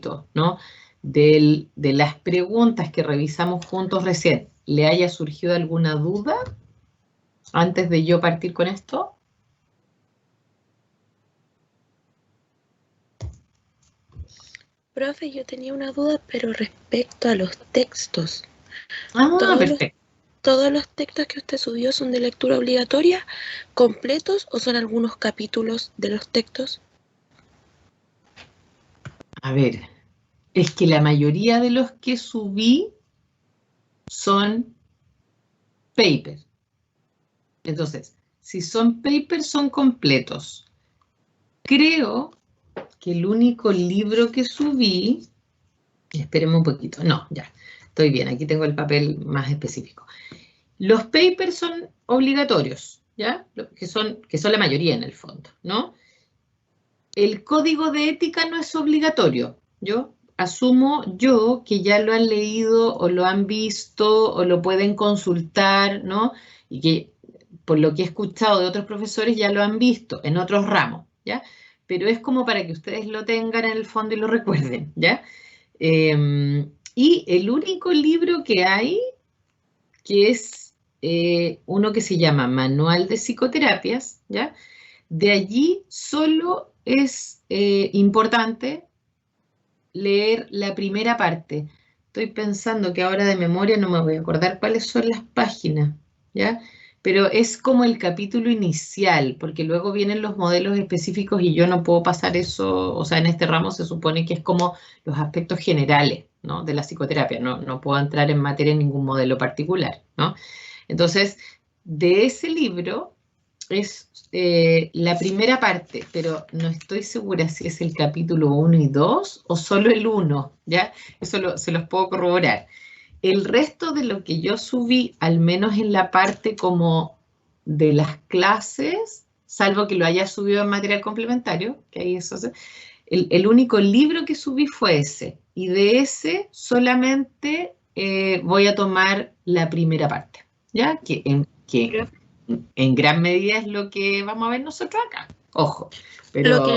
propósito, ¿no?, de las preguntas que revisamos juntos recién, ¿le haya surgido alguna duda antes de yo partir con esto? Profe, yo tenía una duda, pero respecto a los textos. Ah, perfecto. ¿Todos los textos que usted subió son de lectura obligatoria, completos, o son algunos capítulos de los textos? A ver, es que la mayoría de los que subí son papers. Entonces, si son papers, son completos. Creo que el único libro que subí, espérenme un poquito, no, ya, estoy bien, aquí tengo el papel más específico. Los papers son obligatorios, ¿ya? Que son la mayoría en el fondo, ¿no? El código de ética no es obligatorio. Yo asumo que ya lo han leído o lo han visto o lo pueden consultar, ¿no? Y que por lo que he escuchado de otros profesores ya lo han visto en otros ramos, ¿ya? Pero es como para que ustedes lo tengan en el fondo y lo recuerden, ¿ya? Y el único libro que hay, que es uno que se llama Manual de Psicoterapias, ¿ya? De allí solo es importante leer la primera parte. Estoy pensando que ahora de memoria no me voy a acordar cuáles son las páginas, ¿ya? Pero es como el capítulo inicial, porque luego vienen los modelos específicos y yo no puedo pasar eso, o sea, en este ramo se supone que es como los aspectos generales, ¿no?, de la psicoterapia, no puedo entrar en materia en ningún modelo particular, ¿no? Entonces, de ese libro es la primera parte, pero no estoy segura si es el capítulo 1 y 2 o solo el 1, ¿ya? Eso se los puedo corroborar. El resto de lo que yo subí, al menos en la parte como de las clases, salvo que lo haya subido en material complementario, que ahí eso el único libro que subí fue ese, y de ese solamente voy a tomar la primera parte, ¿ya? Que en gran medida es lo que vamos a ver nosotros acá. Ojo, pero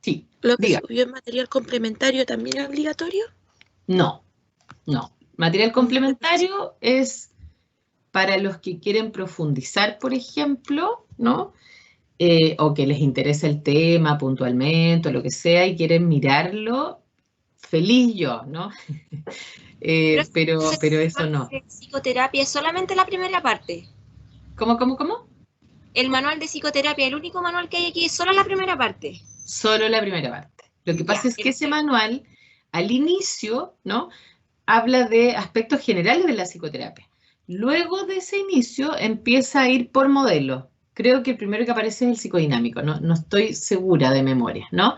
sí, ¿Lo que diga. subió en material complementario también es obligatorio? No. Material complementario es para los que quieren profundizar, por ejemplo, ¿no? O que les interesa el tema puntualmente o lo que sea y quieren mirarlo, feliz yo, ¿no? Pero eso no. Psicoterapia es solamente la primera parte. ¿Cómo? El manual de psicoterapia, el único manual que hay aquí es solo la primera parte. Solo la primera parte. Lo que pasa es que ese manual, al inicio, ¿no?, habla de aspectos generales de la psicoterapia. Luego de ese inicio empieza a ir por modelos. Creo que el primero que aparece es el psicodinámico, no estoy segura de memoria, ¿no?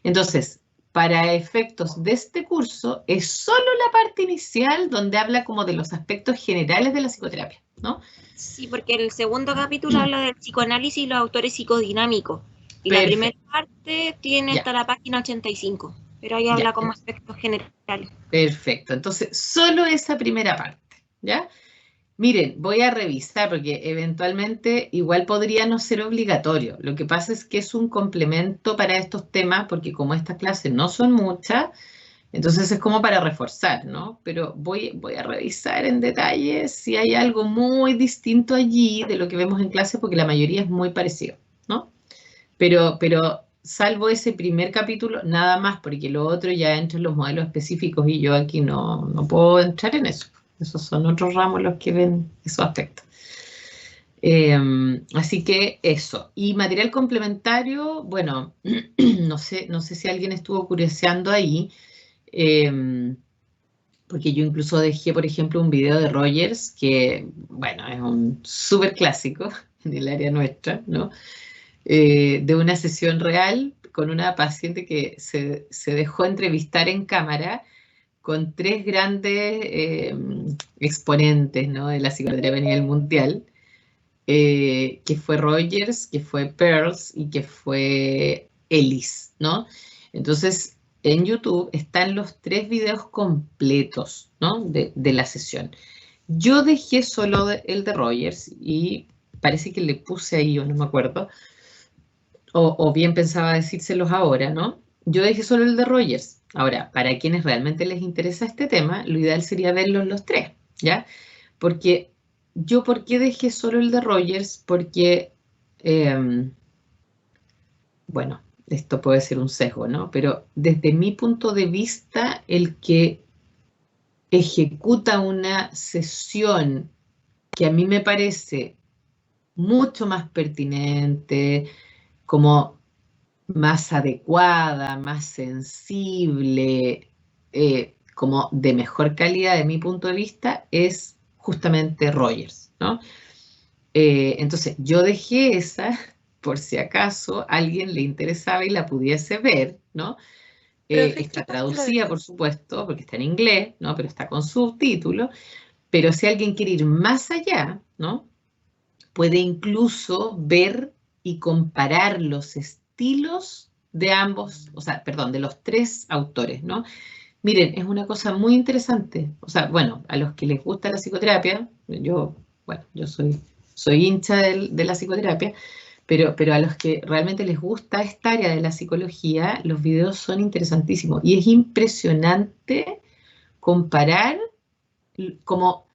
Entonces, para efectos de este curso, es solo la parte inicial donde habla como de los aspectos generales de la psicoterapia, ¿no? Sí, porque el segundo capítulo habla del psicoanálisis y los autores psicodinámicos. Y Perfecto. La primera parte tiene hasta la página 85, pero ahí habla como aspectos generales. Perfecto, entonces solo esa primera parte, ¿ya? Miren, voy a revisar porque eventualmente igual podría no ser obligatorio. Lo que pasa es que es un complemento para estos temas porque como estas clases no son muchas, entonces es como para reforzar, ¿no? Pero voy a revisar en detalle si hay algo muy distinto allí de lo que vemos en clase porque la mayoría es muy parecido, ¿no? Pero salvo ese primer capítulo, nada más, porque lo otro ya entra en los modelos específicos y yo aquí no puedo entrar en eso. Esos son otros ramos los que ven esos aspectos. Así que eso. Y material complementario, bueno, no sé si alguien estuvo curioseando ahí, porque yo incluso dejé, por ejemplo, un video de Rogers, que, bueno, es un súper clásico en el área nuestra, ¿no? De una sesión real con una paciente que se dejó entrevistar en cámara con 3 grandes exponentes, ¿no?, de la psicoterapia a nivel mundial, que fue Rogers, que fue Pearls y que fue Ellis, ¿no? Entonces, en YouTube están los 3 videos completos, ¿no?, de la sesión. Yo dejé solo el de Rogers y parece que le puse ahí, o no me acuerdo, o bien pensaba decírselos ahora, ¿no? yo dejé solo el de Rogers. Ahora, para quienes realmente les interesa este tema, lo ideal sería verlos los tres, ¿ya? Porque ¿por qué dejé solo el de Rogers? Porque, bueno, esto puede ser un sesgo, ¿no? Pero desde mi punto de vista, el que ejecuta una sesión que a mí me parece mucho más pertinente, como más adecuada, más sensible, como de mejor calidad de mi punto de vista, es justamente Rogers, ¿no? Entonces, yo dejé esa por si acaso a alguien le interesaba y la pudiese ver, ¿no? Profe, Está ¿qué página lo traducida, dejó? por supuesto, porque está en inglés, ¿no? Pero está con subtítulos. Pero si alguien quiere ir más allá, ¿no? Puede incluso ver y comparar los estilos de ambos, o sea, perdón, de los tres autores, ¿no? Miren, es una cosa muy interesante. O sea, bueno, a los que les gusta la psicoterapia, bueno, yo soy hincha de la psicoterapia, pero a los que realmente les gusta esta área de la psicología, los videos son interesantísimos. Y es impresionante comparar como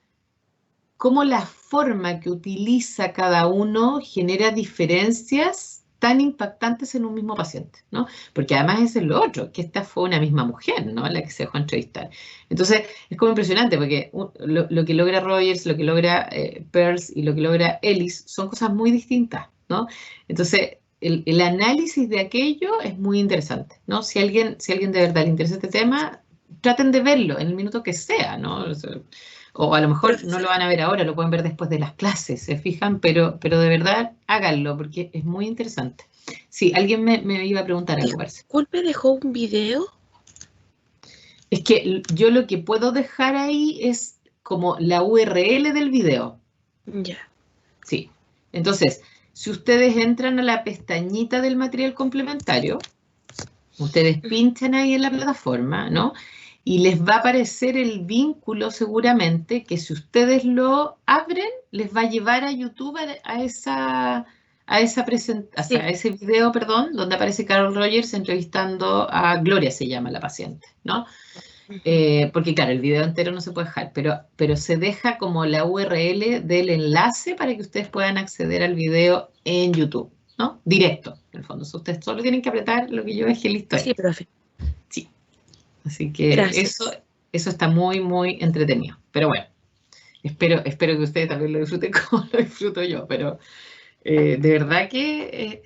cómo la forma que utiliza cada uno genera diferencias tan impactantes en un mismo paciente, ¿no? Porque además es lo otro, que esta fue una misma mujer, ¿no? La que se dejó entrevistar. Entonces, es como impresionante, porque lo que logra Rogers, lo que logra Pearls y lo que logra Ellis son cosas muy distintas, ¿no? Entonces, el análisis de aquello es muy interesante, ¿no? Si alguien de verdad le interesa este tema, traten de verlo en el minuto que sea, ¿no? O a lo mejor no lo Profesora, van a ver ahora, lo pueden ver después de las clases, ¿se fijan? Pero de verdad háganlo porque es muy interesante. Sí, alguien me iba a preguntar algo, parece. disculpe, ¿dejó un video? Es que yo lo que puedo dejar ahí es como la URL del video. Ya. Sí. Entonces, si ustedes entran a la pestañita del material complementario, ustedes pinchan ahí en la plataforma, ¿no? Y les va a aparecer el vínculo seguramente que si ustedes lo abren, les va a llevar a YouTube a esa presentación, Sí. a ese video, perdón, donde aparece Carol Rogers entrevistando a Gloria, se llama la paciente, ¿no? Ujú. Porque claro, el video entero no se puede dejar, pero se deja como la URL del enlace para que ustedes puedan acceder al video en YouTube, ¿no? Directo, en el fondo. Ustedes solo tienen que apretar lo que yo dejé listo ahí. Sí, profe. Sí. Así que eso, Gracias. eso está muy, muy entretenido. Pero bueno, espero que ustedes también lo disfruten como lo disfruto yo. Pero de verdad que,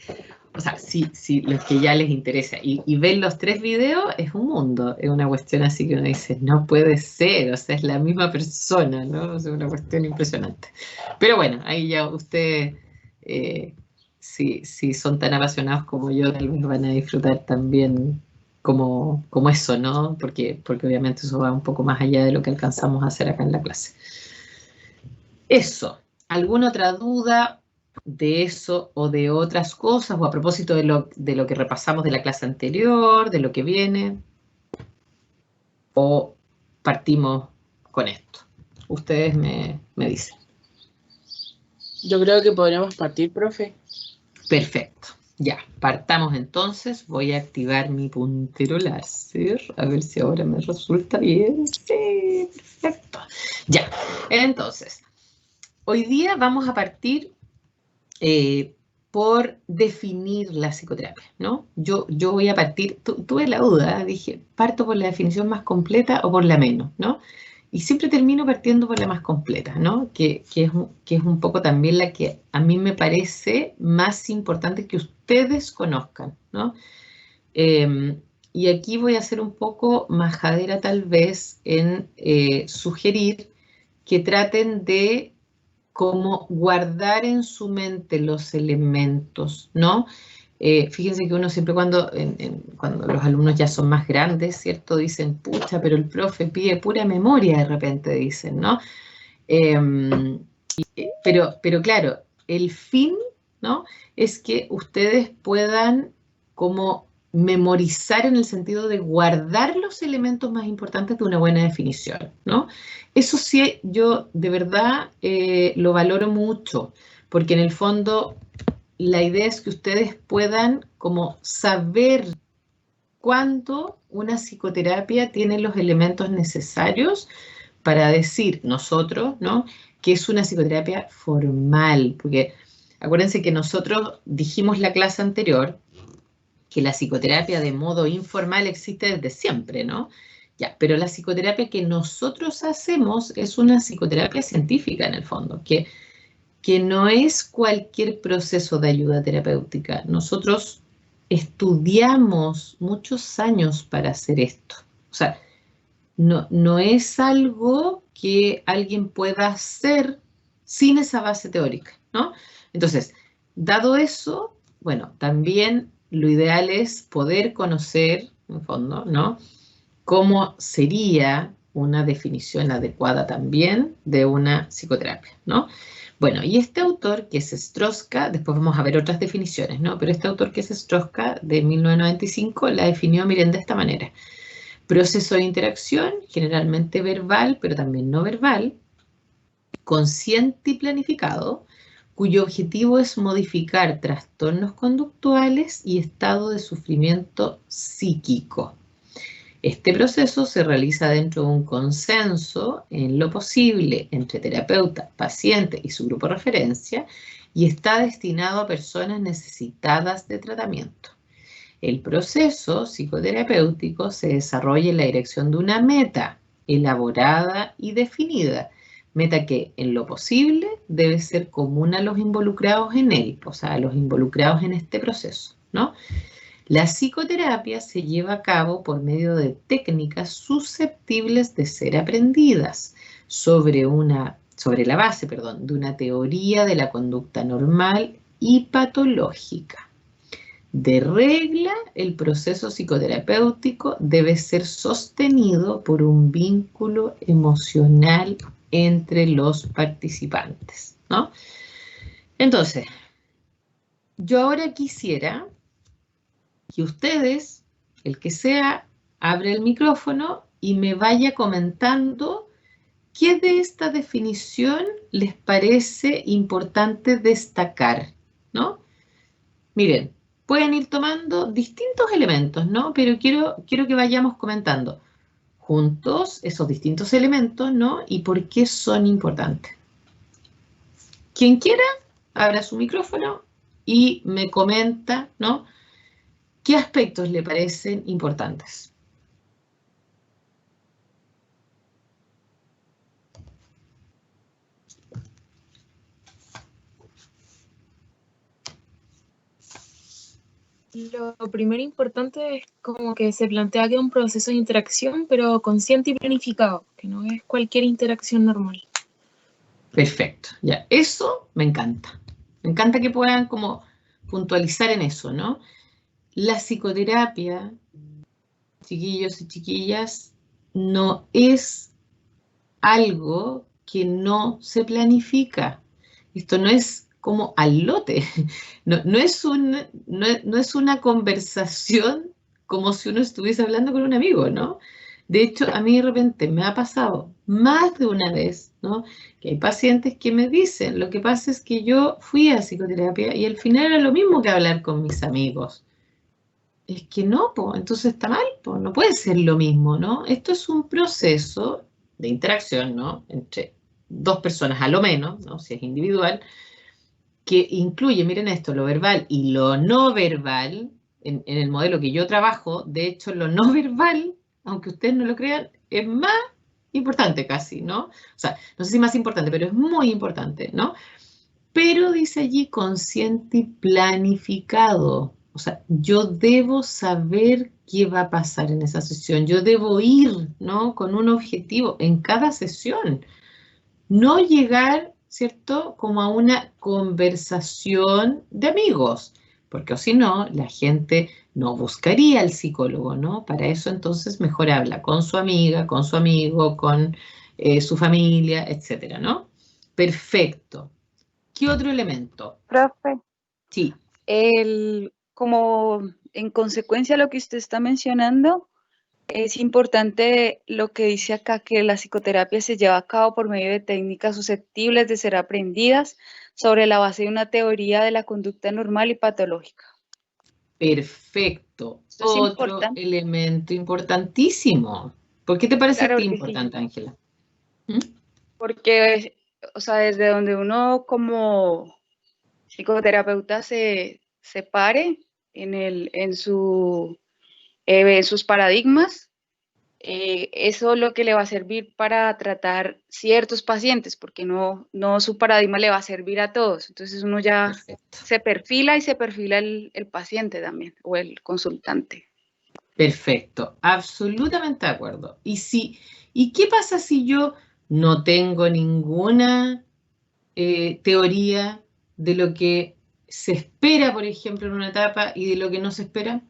o sea, si los que ya les interesa y ven los tres videos, es un mundo. Es una cuestión así que uno dice, no puede ser, o sea, es la misma persona, ¿no? Es una cuestión impresionante. Pero bueno, ahí ya ustedes, si son tan apasionados como yo, tal vez van a disfrutar también como eso, ¿no? Porque obviamente eso va un poco más allá de lo que alcanzamos a hacer acá en la clase. Eso. ¿Alguna otra duda de eso o de otras cosas? O a propósito de lo que repasamos de la clase anterior, de lo que viene. ¿O partimos con esto? Ustedes me dicen. Yo creo que podríamos partir, profe. Perfecto. Ya, partamos entonces. Voy a activar mi puntero láser. A ver si ahora me resulta bien. Sí, perfecto. Ya, entonces, hoy día vamos a partir por definir la psicoterapia, ¿no? Yo voy a partir, tuve la duda, dije, ¿parto por la definición más completa o por la menos, ¿no? Y siempre termino partiendo por la más completa, ¿no? Que es un poco también la que a mí me parece más importante que ustedes conozcan, ¿no? Y aquí voy a ser un poco majadera tal vez en sugerir que traten de como guardar en su mente los elementos, ¿no? Fíjense que uno siempre cuando los alumnos ya son más grandes, ¿cierto? Dicen, pucha, pero el profe pide pura memoria de repente, dicen, ¿no? Pero claro, el fin, ¿no? Es que ustedes puedan como memorizar en el sentido de guardar los elementos más importantes de una buena definición, ¿no? Eso sí, yo de verdad lo valoro mucho, porque en el fondo la idea es que ustedes puedan como saber cuando una psicoterapia tiene los elementos necesarios para decir nosotros, ¿no?, que es una psicoterapia formal, porque acuérdense que nosotros dijimos la clase anterior que la psicoterapia de modo informal existe desde siempre, ¿no? Ya, pero la psicoterapia que nosotros hacemos es una psicoterapia científica en el fondo, que no es cualquier proceso de ayuda terapéutica. Nosotros estudiamos muchos años para hacer esto. O sea, no es algo que alguien pueda hacer sin esa base teórica, ¿no? Entonces, dado eso, bueno, también lo ideal es poder conocer, en fondo, ¿no?, cómo sería una definición adecuada también de una psicoterapia, ¿no? Bueno, y este autor, que es Stroska, después vamos a ver otras definiciones, ¿no? Pero este autor, que es Stroska, de 1995, la definió, miren, de esta manera. Proceso de interacción, generalmente verbal, pero también no verbal, consciente y planificado, cuyo objetivo es modificar trastornos conductuales y estado de sufrimiento psíquico. Este proceso se realiza dentro de un consenso en lo posible entre terapeuta, paciente y su grupo de referencia y está destinado a personas necesitadas de tratamiento. El proceso psicoterapéutico se desarrolla en la dirección de una meta elaborada y definida, meta que en lo posible debe ser común a los involucrados en él, o sea, a los involucrados en este proceso, ¿no? La psicoterapia se lleva a cabo por medio de técnicas susceptibles de ser aprendidas sobre la base, de una teoría de la conducta normal y patológica. De regla, el proceso psicoterapéutico debe ser sostenido por un vínculo emocional entre los participantes, ¿no? Entonces, yo ahora quisiera que ustedes, el que sea, abra el micrófono y me vaya comentando qué de esta definición les parece importante destacar, ¿no? Miren, pueden ir tomando distintos elementos, ¿no? Pero quiero que vayamos comentando juntos esos distintos elementos, ¿no? Y por qué son importantes. Quien quiera, abra su micrófono y me comenta, ¿no?, ¿qué aspectos le parecen importantes? Lo primero importante es como que se plantea que es un proceso de interacción, pero consciente y planificado, que no es cualquier interacción normal. Perfecto, ya, eso me encanta. Me encanta que puedan como puntualizar en eso, ¿no? La psicoterapia, chiquillos y chiquillas, no es algo que no se planifica. Esto no es como al lote, no es una conversación como si uno estuviese hablando con un amigo, ¿no? De hecho, a mí de repente me ha pasado más de una vez, ¿no?, que hay pacientes que me dicen, lo que pasa es que yo fui a psicoterapia y al final era lo mismo que hablar con mis amigos. Es que no, pues, entonces está mal, pues, no puede ser lo mismo, ¿no? Esto es un proceso de interacción, ¿no?, entre dos personas a lo menos, ¿no?, si es individual, que incluye, miren esto, lo verbal y lo no verbal. En el modelo que yo trabajo, de hecho, lo no verbal, aunque ustedes no lo crean, es más importante casi, ¿no? O sea, no sé si más importante, pero es muy importante, ¿no? Pero dice allí consciente y planificado. O sea, yo debo saber qué va a pasar en esa sesión. Yo debo ir, ¿no?, con un objetivo en cada sesión. No llegar, ¿cierto?, como a una conversación de amigos, porque o si no, la gente no buscaría al psicólogo, ¿no? Para eso entonces mejor habla con su amiga, con su amigo, con su familia, etcétera, ¿no? Perfecto. ¿Qué otro elemento? Profe, Sí. como en consecuencia de lo que usted está mencionando, es importante lo que dice acá, que la psicoterapia se lleva a cabo por medio de técnicas susceptibles de ser aprendidas sobre la base de una teoría de la conducta normal y patológica. Perfecto. Esto es Otro importante. elemento importantísimo. ¿Por qué te parece Claro, a ti porque sí. importante, Ángela? ¿Mm? Porque, o sea, desde donde uno como psicoterapeuta se pare en sus paradigmas, eso es lo que le va a servir para tratar ciertos pacientes, porque no su paradigma le va a servir a todos. Entonces uno ya Perfecto. se perfila y se perfila el paciente también, o el consultante. Perfecto. Absolutamente de acuerdo. ¿Y qué pasa si yo no tengo ninguna teoría de lo que se espera, por ejemplo, en una etapa y de lo que no se espera?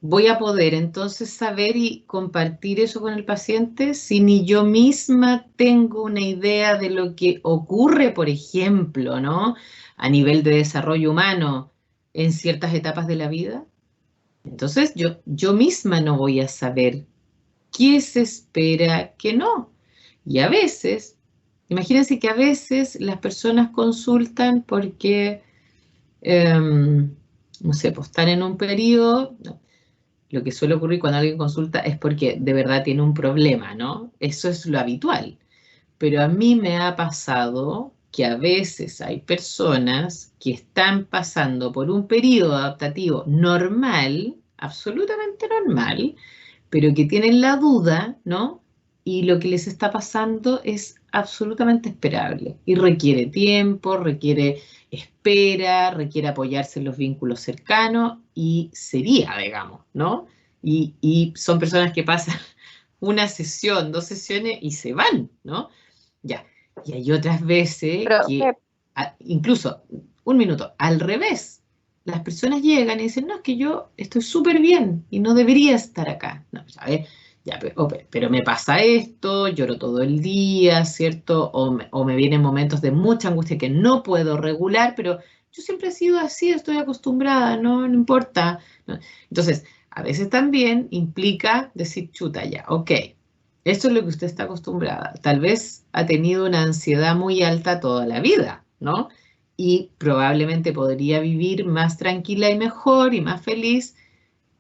¿Voy a poder entonces saber y compartir eso con el paciente si ni yo misma tengo una idea de lo que ocurre, por ejemplo, ¿no? A nivel de desarrollo humano en ciertas etapas de la vida? Entonces yo misma no voy a saber qué se espera, qué no. Y a veces, imagínense que a veces las personas consultan porque, no sé, pues están en un periodo. Lo que suele ocurrir cuando alguien consulta es porque de verdad tiene un problema, ¿no? Eso es lo habitual. Pero a mí me ha pasado que a veces hay personas que están pasando por un periodo adaptativo normal, absolutamente normal, pero que tienen la duda, ¿no? Y lo que les está pasando es absolutamente esperable y requiere tiempo, requiere espera, requiere apoyarse en los vínculos cercanos y sería, digamos, ¿no? Y son personas que pasan una sesión, 2 sesiones y se van, ¿no? Ya. Y hay otras veces que, Profe, incluso, un minuto, al revés, las personas llegan y dicen, no, es que yo estoy súper bien y no debería estar acá. No, ¿sabes? Ya, pero me pasa esto, lloro todo el día, ¿cierto? O me vienen momentos de mucha angustia que no puedo regular, pero yo siempre he sido así, estoy acostumbrada, no importa, ¿no? Entonces, a veces también implica decir, chuta, ya, ok, esto es lo que usted está acostumbrada. Tal vez ha tenido una ansiedad muy alta toda la vida, ¿no? Y probablemente podría vivir más tranquila y mejor y más feliz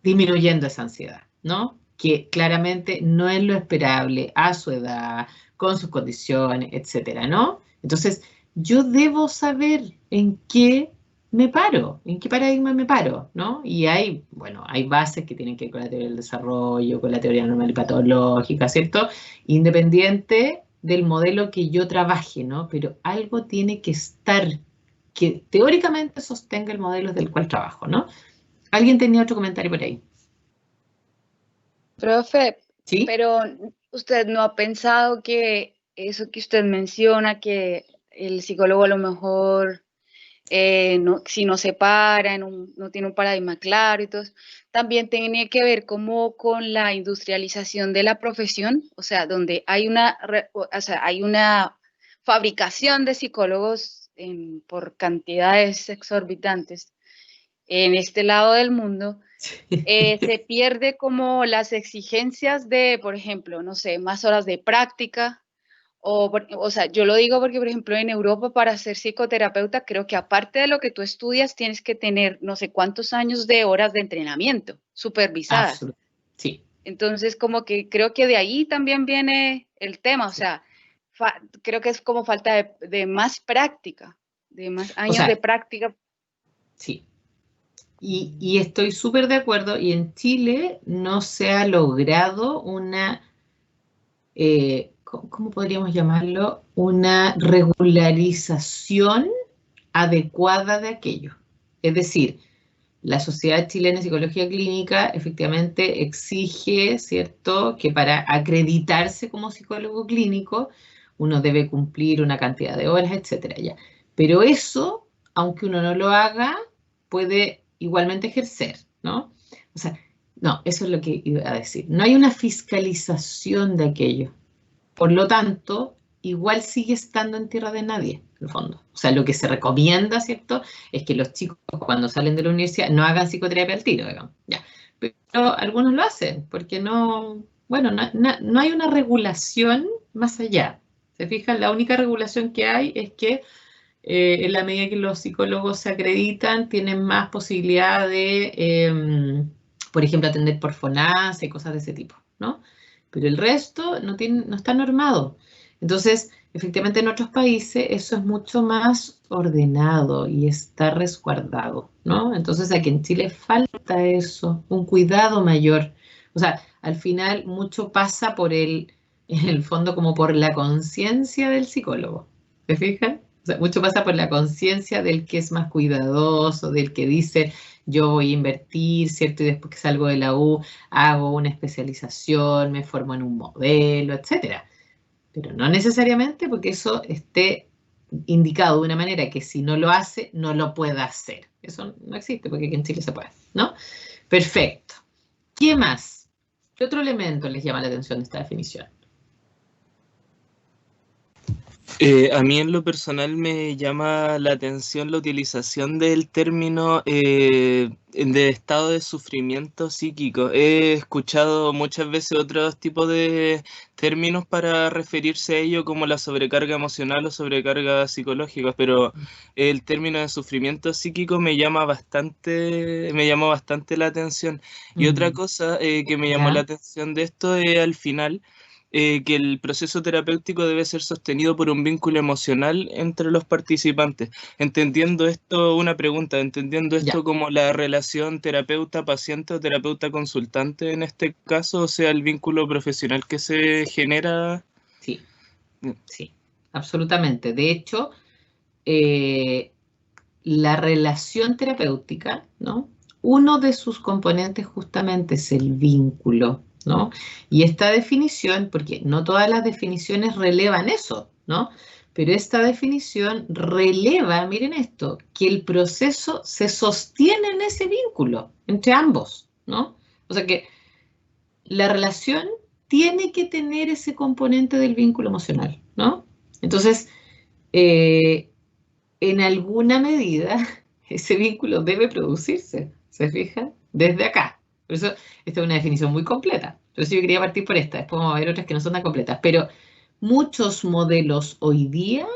disminuyendo esa ansiedad, ¿no? Que claramente no es lo esperable a su edad, con sus condiciones, etcétera, ¿no? Entonces, yo debo saber en qué me paro, en qué paradigma me paro, ¿no? Y bueno, hay bases que tienen que ver con la teoría del desarrollo, con la teoría normal y patológica, ¿cierto? Independiente del modelo que yo trabaje, ¿no? Pero algo tiene que estar que teóricamente sostenga el modelo del cual trabajo, ¿no? ¿Alguien tenía otro comentario por ahí? profe, ¿Sí? pero usted no ha pensado que eso que usted menciona, que el psicólogo a lo mejor si no se para, no tiene un paradigma claro y todo eso, también tiene que ver como con la industrialización de la profesión, o sea, donde hay hay una fabricación de psicólogos por cantidades exorbitantes en este lado del mundo. Se pierde como las exigencias de, por ejemplo, no sé, más horas de práctica, o sea, yo lo digo porque, por ejemplo, en Europa para ser psicoterapeuta, creo que aparte de lo que tú estudias, tienes que tener no sé cuántos años de horas de entrenamiento supervisadas. Absolutamente. Sí, Entonces, como que creo que de ahí también viene el tema, o sí. sea, creo que es como falta de más práctica, de más O años de sea, práctica. sí. Y estoy súper de acuerdo. Y en Chile no se ha logrado una, ¿cómo podríamos llamarlo? Una regularización adecuada de aquello. Es decir, la Sociedad Chilena de Psicología Clínica efectivamente exige, ¿cierto?, que para acreditarse como psicólogo clínico uno debe cumplir una cantidad de horas, etcétera, ya. Pero eso, aunque uno no lo haga, puede igualmente ejercer, ¿no? O sea, no, eso es lo que iba a decir. No hay una fiscalización de aquello. Por lo tanto, igual sigue estando en tierra de nadie, en el fondo. O sea, lo que se recomienda, ¿cierto?, es que los chicos cuando salen de la universidad no hagan psicoterapia al tiro, digamos. Ya. Pero algunos lo hacen, porque no, bueno, no hay una regulación más allá. ¿Se fijan? La única regulación que hay es que en la medida que los psicólogos se acreditan, tienen más posibilidad de, por ejemplo, atender por FONASA y cosas de ese tipo, ¿no? Pero el resto no está normado. Entonces, efectivamente en otros países eso es mucho más ordenado y está resguardado, ¿no? Entonces aquí en Chile falta eso, un cuidado mayor. O sea, al final mucho pasa en el fondo como por la conciencia del psicólogo, ¿se fijan? O sea, mucho pasa por la conciencia del que es más cuidadoso, del que dice yo voy a invertir, ¿cierto? Y después que salgo de la U hago una especialización, me formo en un modelo, etcétera. Pero no necesariamente porque eso esté indicado de una manera que si no lo hace, no lo pueda hacer. Eso no existe porque aquí en Chile se puede, ¿no? Perfecto. ¿Qué más? ¿Qué otro elemento les llama la atención de esta definición? A mí en lo personal me llama la atención la utilización del término de estado de sufrimiento psíquico. He escuchado muchas veces otros tipos de términos para referirse a ello, como la sobrecarga emocional o sobrecarga psicológica, pero el término de sufrimiento psíquico me llama bastante la atención. Y otra cosa que me llamó la atención de esto es al final, que el proceso terapéutico debe ser sostenido por un vínculo emocional entre los participantes. Entendiendo esto como la relación terapeuta-paciente o terapeuta-consultante en este caso, o sea, el vínculo profesional que se genera. Sí, sí, absolutamente. De hecho, la relación terapéutica, ¿no? Uno de sus componentes justamente es el vínculo, ¿no? Y esta definición, porque no todas las definiciones relevan eso, ¿no? Pero esta definición releva, miren esto, que el proceso se sostiene en ese vínculo entre ambos, ¿no? O sea que la relación tiene que tener ese componente del vínculo emocional, ¿no? Entonces, en alguna medida, ese vínculo debe producirse, ¿se fijan? Desde acá. Por eso, esta es una definición muy completa. Por eso yo quería partir por esta, después vamos a ver otras que no son tan completas. Pero muchos modelos hoy día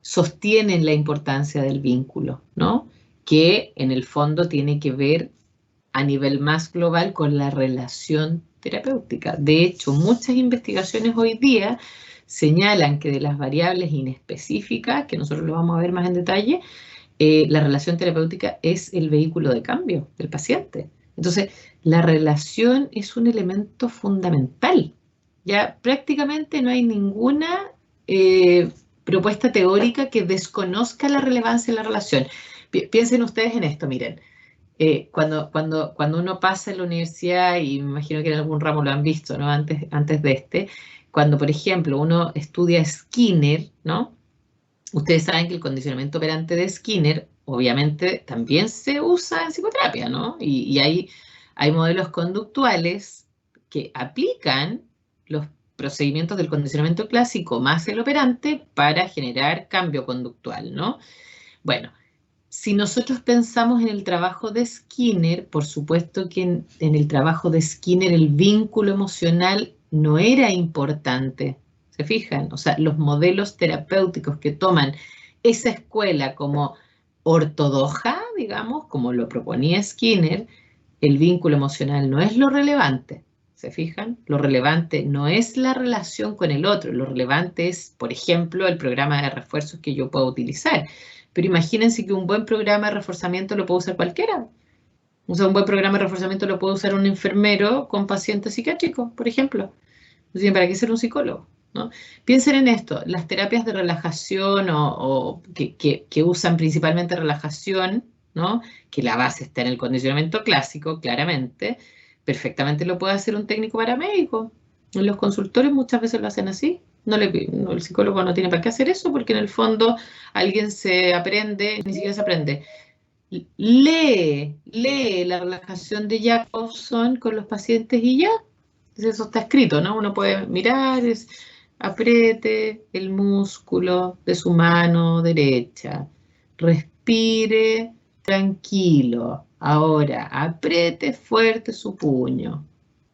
sostienen la importancia del vínculo, ¿no? Que en el fondo tiene que ver a nivel más global con la relación terapéutica. De hecho, muchas investigaciones hoy día señalan que de las variables inespecíficas, que nosotros lo vamos a ver más en detalle, la relación terapéutica es el vehículo de cambio del paciente. Entonces, la relación es un elemento fundamental. Ya prácticamente no hay ninguna propuesta teórica que desconozca la relevancia de la relación. Piensen ustedes en esto, miren. Cuando uno pasa en la universidad, y me imagino que en algún ramo lo han visto, ¿no? Antes de este, cuando, por ejemplo, uno estudia Skinner, ¿no? Ustedes saben que el condicionamiento operante de Skinner, obviamente, también se usa en psicoterapia, ¿no? Y hay modelos conductuales que aplican los procedimientos del condicionamiento clásico más el operante para generar cambio conductual, ¿no? Bueno, si nosotros pensamos en el trabajo de Skinner, por supuesto que en el trabajo de Skinner el vínculo emocional no era importante. ¿Se fijan? O sea, los modelos terapéuticos que toman esa escuela como ortodoxa, digamos, como lo proponía Skinner, el vínculo emocional no es lo relevante. ¿Se fijan? Lo relevante no es la relación con el otro, lo relevante es, por ejemplo, el programa de refuerzos que yo puedo utilizar. Pero imagínense que un buen programa de reforzamiento lo puede usar cualquiera. O sea, un buen programa de reforzamiento lo puede usar un enfermero con pacientes psiquiátricos, por ejemplo. Entonces, ¿para qué ser un psicólogo? ¿No? Piensen en esto, las terapias de relajación que usan principalmente relajación, ¿no? Que la base está en el condicionamiento clásico, claramente, perfectamente lo puede hacer un técnico paramédico. En los consultorios muchas veces lo hacen así. El psicólogo no tiene para qué hacer eso porque en el fondo alguien se aprende, ni siquiera se aprende. Lee la relajación de Jacobson con los pacientes y ya. Eso está escrito, ¿no? Uno puede mirar, apriete el músculo de su mano derecha, respire tranquilo, ahora apriete fuerte su puño,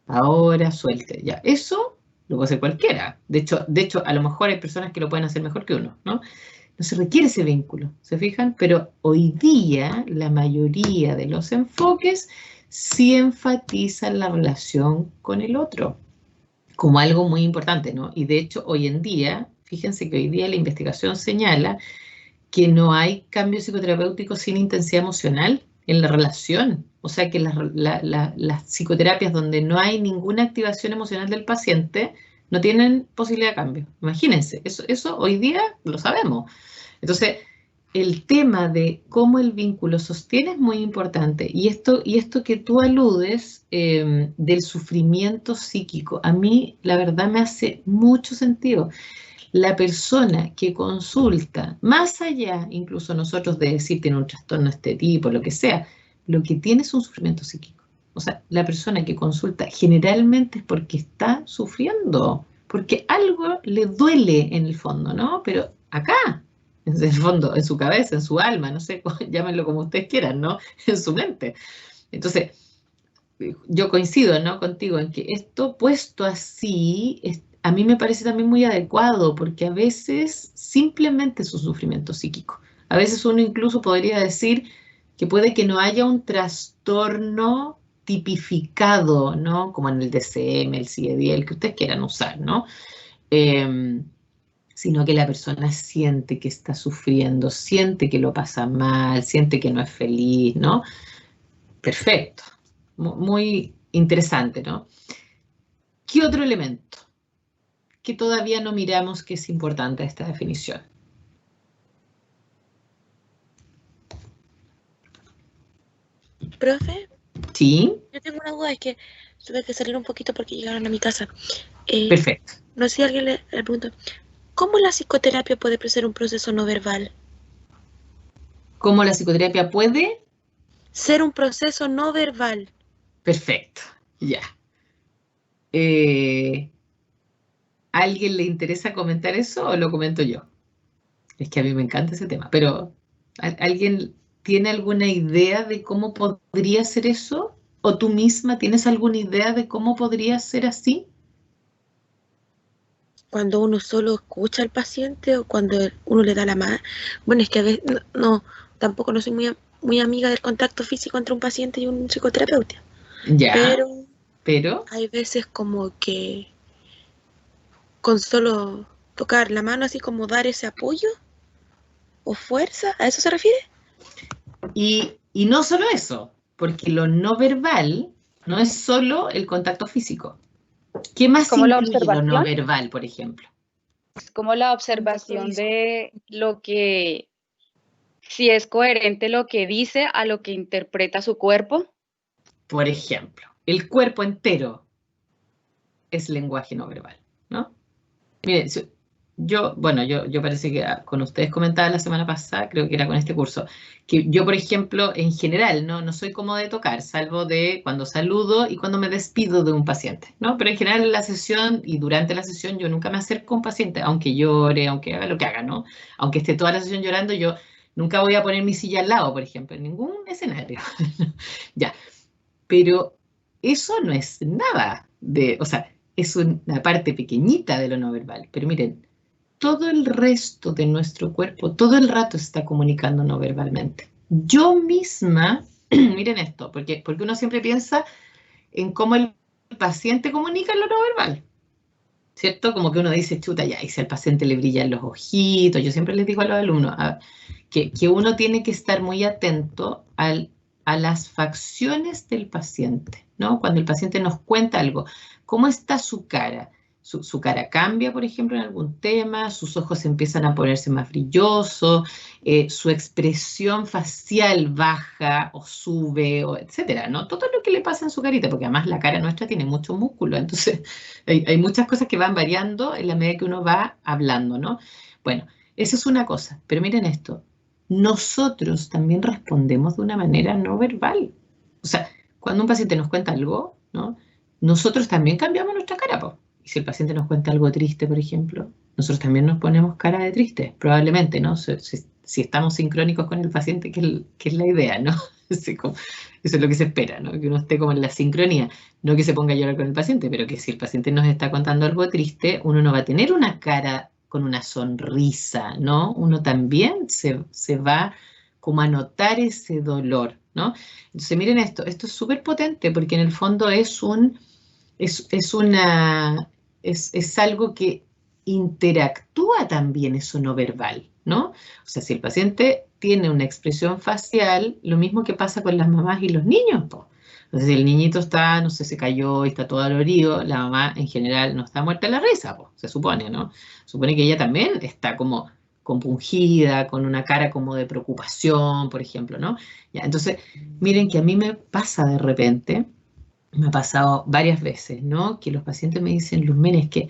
ahora suelte, ya, eso lo puede hacer cualquiera, de hecho a lo mejor hay personas que lo pueden hacer mejor que uno, ¿no? No se requiere ese vínculo, ¿se fijan? Pero hoy día la mayoría de los enfoques sí enfatizan la relación con el otro como algo muy importante, ¿no? Y de hecho hoy en día, fíjense que hoy día la investigación señala que no hay cambio psicoterapéutico sin intensidad emocional en la relación. O sea que las psicoterapias donde no hay ninguna activación emocional del paciente no tienen posibilidad de cambio. Imagínense, eso hoy día lo sabemos. Entonces, el tema de cómo el vínculo sostiene es muy importante. Y esto que tú aludes del sufrimiento psíquico, a mí la verdad me hace mucho sentido. La persona que consulta, más allá incluso nosotros de decir tiene un trastorno de este tipo, lo que sea, lo que tiene es un sufrimiento psíquico. O sea, la persona que consulta generalmente es porque está sufriendo, porque algo le duele en el fondo, ¿no? Pero acá, en el fondo, en su cabeza, en su alma, no sé, llámenlo como ustedes quieran, ¿no? En su mente. Entonces, yo coincido, ¿no? Contigo en que esto puesto así, a mí me parece también muy adecuado, porque a veces simplemente es un sufrimiento psíquico. A veces uno incluso podría decir que puede que no haya un trastorno tipificado, ¿no? Como en el DCM, el CIED, el que ustedes quieran usar, ¿no? Sino que la persona siente que está sufriendo, siente que lo pasa mal, siente que no es feliz, ¿no? Perfecto. Muy interesante, ¿no? ¿Qué otro elemento que todavía no miramos que es importante a esta definición? Profe, ¿Sí? yo tengo una duda, es que tuve que salir un poquito porque llegaron a mi casa. Perfecto. No sé si alguien le preguntó, ¿cómo la psicoterapia puede ser un proceso no verbal? ¿Cómo la psicoterapia puede? Ser un proceso no verbal. Perfecto, ya. ¿Alguien le interesa comentar eso o lo comento yo? Es que a mí me encanta ese tema, pero ¿alguien tiene alguna idea de cómo podría ser eso? ¿O tú misma tienes alguna idea de cómo podría ser así? Cuando uno solo escucha al paciente o cuando uno le da la mano. Bueno, es que a veces no, tampoco no soy muy amiga del contacto físico entre un paciente y un psicoterapeuta. Ya, Pero hay veces como que con solo tocar la mano, así como dar ese apoyo o fuerza, ¿a eso se refiere? Y no solo eso, porque lo no verbal no es solo el contacto físico. ¿Qué más Como la incluye lo no observación. verbal, por ejemplo? Es como la observación de lo que, si es coherente lo que dice a lo que interpreta su cuerpo. Por ejemplo, el cuerpo entero es lenguaje no verbal, ¿no? Miren, yo parece que con ustedes comentaba la semana pasada, creo que era con este curso, que yo, por ejemplo, en general, no soy como de tocar, salvo de cuando saludo y cuando me despido de un paciente, ¿no? Pero en general en la sesión y durante la sesión yo nunca me acerco a un paciente, aunque llore, aunque haga lo que haga, ¿no? Aunque esté toda la sesión llorando, yo nunca voy a poner mi silla al lado, por ejemplo, en ningún escenario. Ya, pero eso no es nada o sea, es una parte pequeñita de lo no verbal, pero miren, todo el resto de nuestro cuerpo todo el rato está comunicando no verbalmente. Yo misma, miren esto, porque uno siempre piensa en cómo el paciente comunica lo no verbal, ¿cierto? Como que uno dice, chuta, ya, y si al paciente le brillan los ojitos, yo siempre les digo a los alumnos que uno tiene que estar muy atento a las facciones del paciente, ¿no? Cuando el paciente nos cuenta algo, ¿cómo está su cara? Su cara cambia, por ejemplo, en algún tema, sus ojos empiezan a ponerse más brillosos, su expresión facial baja o sube, o etcétera, ¿no? Todo lo que le pasa en su carita, porque además la cara nuestra tiene mucho músculo, entonces hay muchas cosas que van variando en la medida que uno va hablando, ¿no? Bueno, esa es una cosa, pero miren esto, nosotros también respondemos de una manera no verbal. O sea, cuando un paciente nos cuenta algo, ¿no? Nosotros también cambiamos nuestra cara, po. Y si el paciente nos cuenta algo triste, por ejemplo, nosotros también nos ponemos cara de triste, probablemente, ¿no? Si estamos sincrónicos con el paciente, que es la idea, ¿no? Eso es lo que se espera, ¿no? Que uno esté como en la sincronía. No que se ponga a llorar con el paciente, pero que si el paciente nos está contando algo triste, uno no va a tener una cara con una sonrisa, ¿no? Uno también se va como a notar ese dolor, ¿no? Entonces miren esto es súper potente porque en el fondo es algo que interactúa también eso no verbal, ¿no? O sea, si el paciente tiene una expresión facial, lo mismo que pasa con las mamás y los niños, po. Entonces, si el niñito está, no sé, se cayó y está todo dolorido, la mamá en general no está muerta de la risa, po, se supone, ¿no? Supone que ella también está como compungida, con una cara como de preocupación, por ejemplo, ¿no? Ya, entonces, miren que a mí me pasa de repente, me ha pasado varias veces, ¿no? Que los pacientes me dicen, Luzmena, es que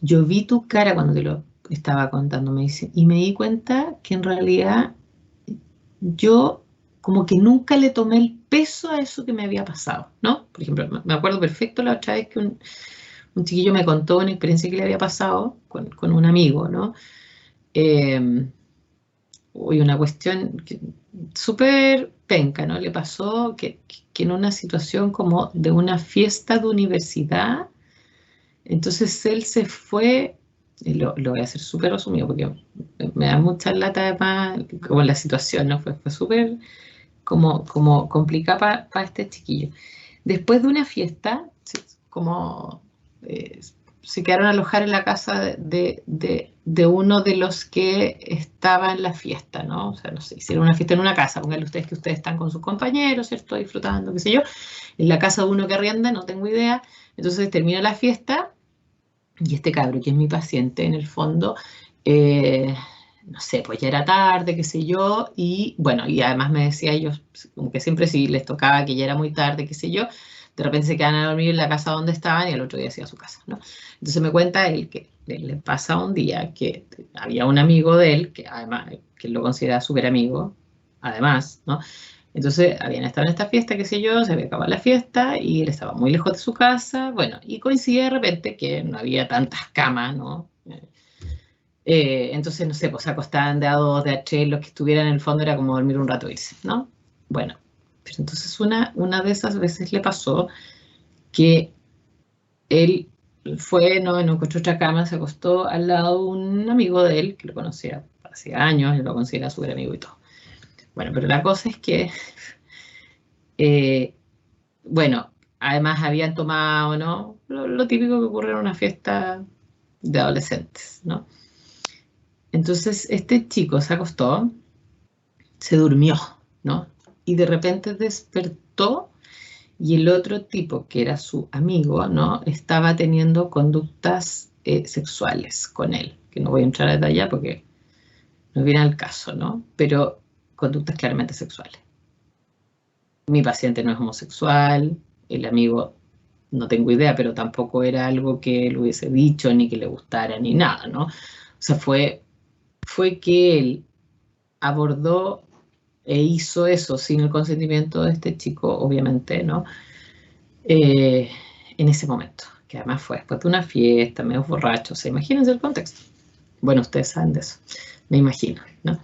yo vi tu cara cuando te lo estaba contando, me dice, y me di cuenta que en realidad yo como que nunca le tomé el peso a eso que me había pasado, ¿no? Por ejemplo, me acuerdo perfecto la otra vez que un chiquillo me contó una experiencia que le había pasado con un amigo, ¿no? Una cuestión súper penca, ¿no? Le pasó que en una situación como de una fiesta de universidad, entonces él se fue, y lo voy a hacer súper resumido porque me da mucha lata además, como la situación, ¿no? Fue súper como complicada para este chiquillo. Después de una fiesta, como se quedaron a alojar en la casa de uno de los que estaba en la fiesta, ¿no? O sea, no sé, hicieron una fiesta en una casa, pónganle ustedes que ustedes están con sus compañeros, ¿cierto? Disfrutando, qué sé yo, en la casa de uno que arrienda, no tengo idea. Entonces termina la fiesta y este cabro, que es mi paciente, en el fondo, no sé, pues ya era tarde, qué sé yo, y bueno, y además me decía ellos, como que siempre si les tocaba que ya era muy tarde, qué sé yo, de repente se quedan a dormir en la casa donde estaban y al otro día se iba a su casa, ¿no? Entonces me cuenta él que le pasa un día que había un amigo de él, que además, que él lo considera súper amigo, además, ¿no? Entonces habían estado en esta fiesta, qué sé yo, se había acabado la fiesta y él estaba muy lejos de su casa, bueno, y coincide de repente que no había tantas camas, ¿no? Entonces, no sé, pues se acostaban de a dos, de a tres, los que estuvieran en el fondo era como dormir un rato e irse, ¿no? Bueno, pero entonces una de esas veces le pasó que él fue, no encontró otra cama, se acostó al lado de un amigo de él, que lo conocía hace años, y lo considera súper amigo y todo. Bueno, pero la cosa es que, bueno, además habían tomado, ¿no? Lo típico que ocurre en una fiesta de adolescentes, ¿no? Entonces este chico se acostó, se durmió, ¿no? Y de repente despertó y el otro tipo, que era su amigo, ¿no? Estaba teniendo conductas sexuales con él, que no voy a entrar a detallar porque no viene al caso, ¿no? Pero conductas claramente sexuales. Mi paciente no es homosexual, el amigo no tengo idea, pero tampoco era algo que él hubiese dicho, ni que le gustara, ni nada, ¿no? O sea, fue que él abordó e hizo eso sin el consentimiento de este chico, obviamente, ¿no? En ese momento, que además fue después de una fiesta, medio borracho, o sea, imagínense el contexto. Bueno, ustedes saben de eso, me imagino, ¿no?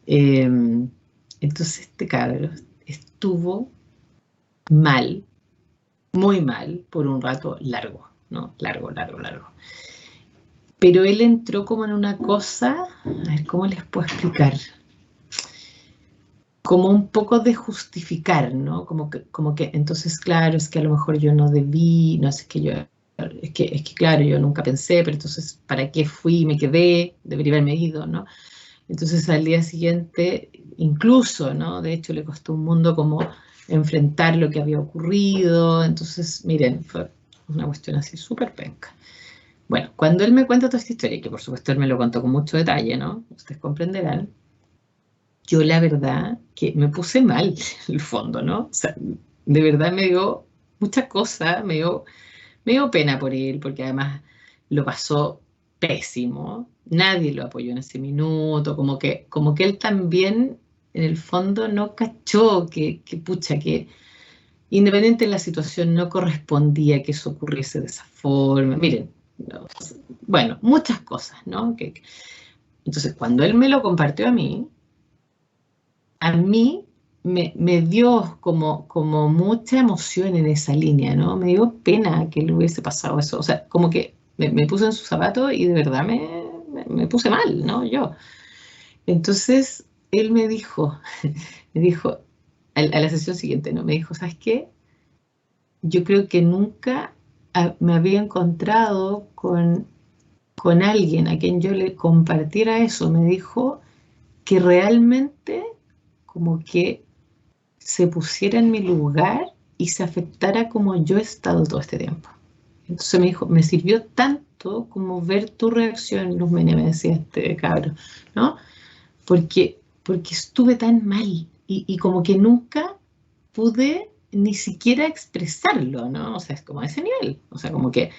Entonces este cabrón estuvo mal, muy mal, por un rato largo, ¿no? Largo. Pero él entró como en una cosa, a ver, ¿cómo les puedo explicar? Como un poco de justificar, ¿no? Como que, entonces, claro, es que a lo mejor yo no debí, no sé, es que claro, yo nunca pensé, pero entonces, ¿para qué fui? Me quedé, debería haberme ido, ¿no? Entonces, al día siguiente, incluso, ¿no? De hecho, le costó un mundo como enfrentar lo que había ocurrido. Entonces, miren, fue una cuestión así súper penca. Bueno, cuando él me cuenta toda esta historia, que por supuesto él me lo contó con mucho detalle, ¿no? Ustedes comprenderán. Yo la verdad que me puse mal en el fondo, ¿no? O sea, de verdad me dio muchas cosas, me dio pena por él, porque además lo pasó pésimo, nadie lo apoyó en ese minuto, como que él también en el fondo no cachó que pucha, que independiente de la situación no correspondía que eso ocurriese de esa forma. Miren, no, bueno, muchas cosas, ¿no? Entonces, cuando él me lo compartió a mí me dio como mucha emoción en esa línea, ¿no? Me dio pena que le hubiese pasado eso. O sea, como que me puse en sus zapatos y de verdad me me puse mal, ¿no? Yo. Entonces, él me dijo a la sesión siguiente, ¿no? Me dijo, ¿sabes qué? Yo creo que nunca me había encontrado con alguien a quien yo le compartiera eso. Me dijo que realmente como que se pusiera en mi lugar y se afectara como yo he estado todo este tiempo. Entonces me dijo, me sirvió tanto como ver tu reacción, Luz Mene, me decía este cabro, ¿no? Porque estuve tan mal y como que nunca pude ni siquiera expresarlo, ¿no? O sea, es como a ese nivel. O sea, como que,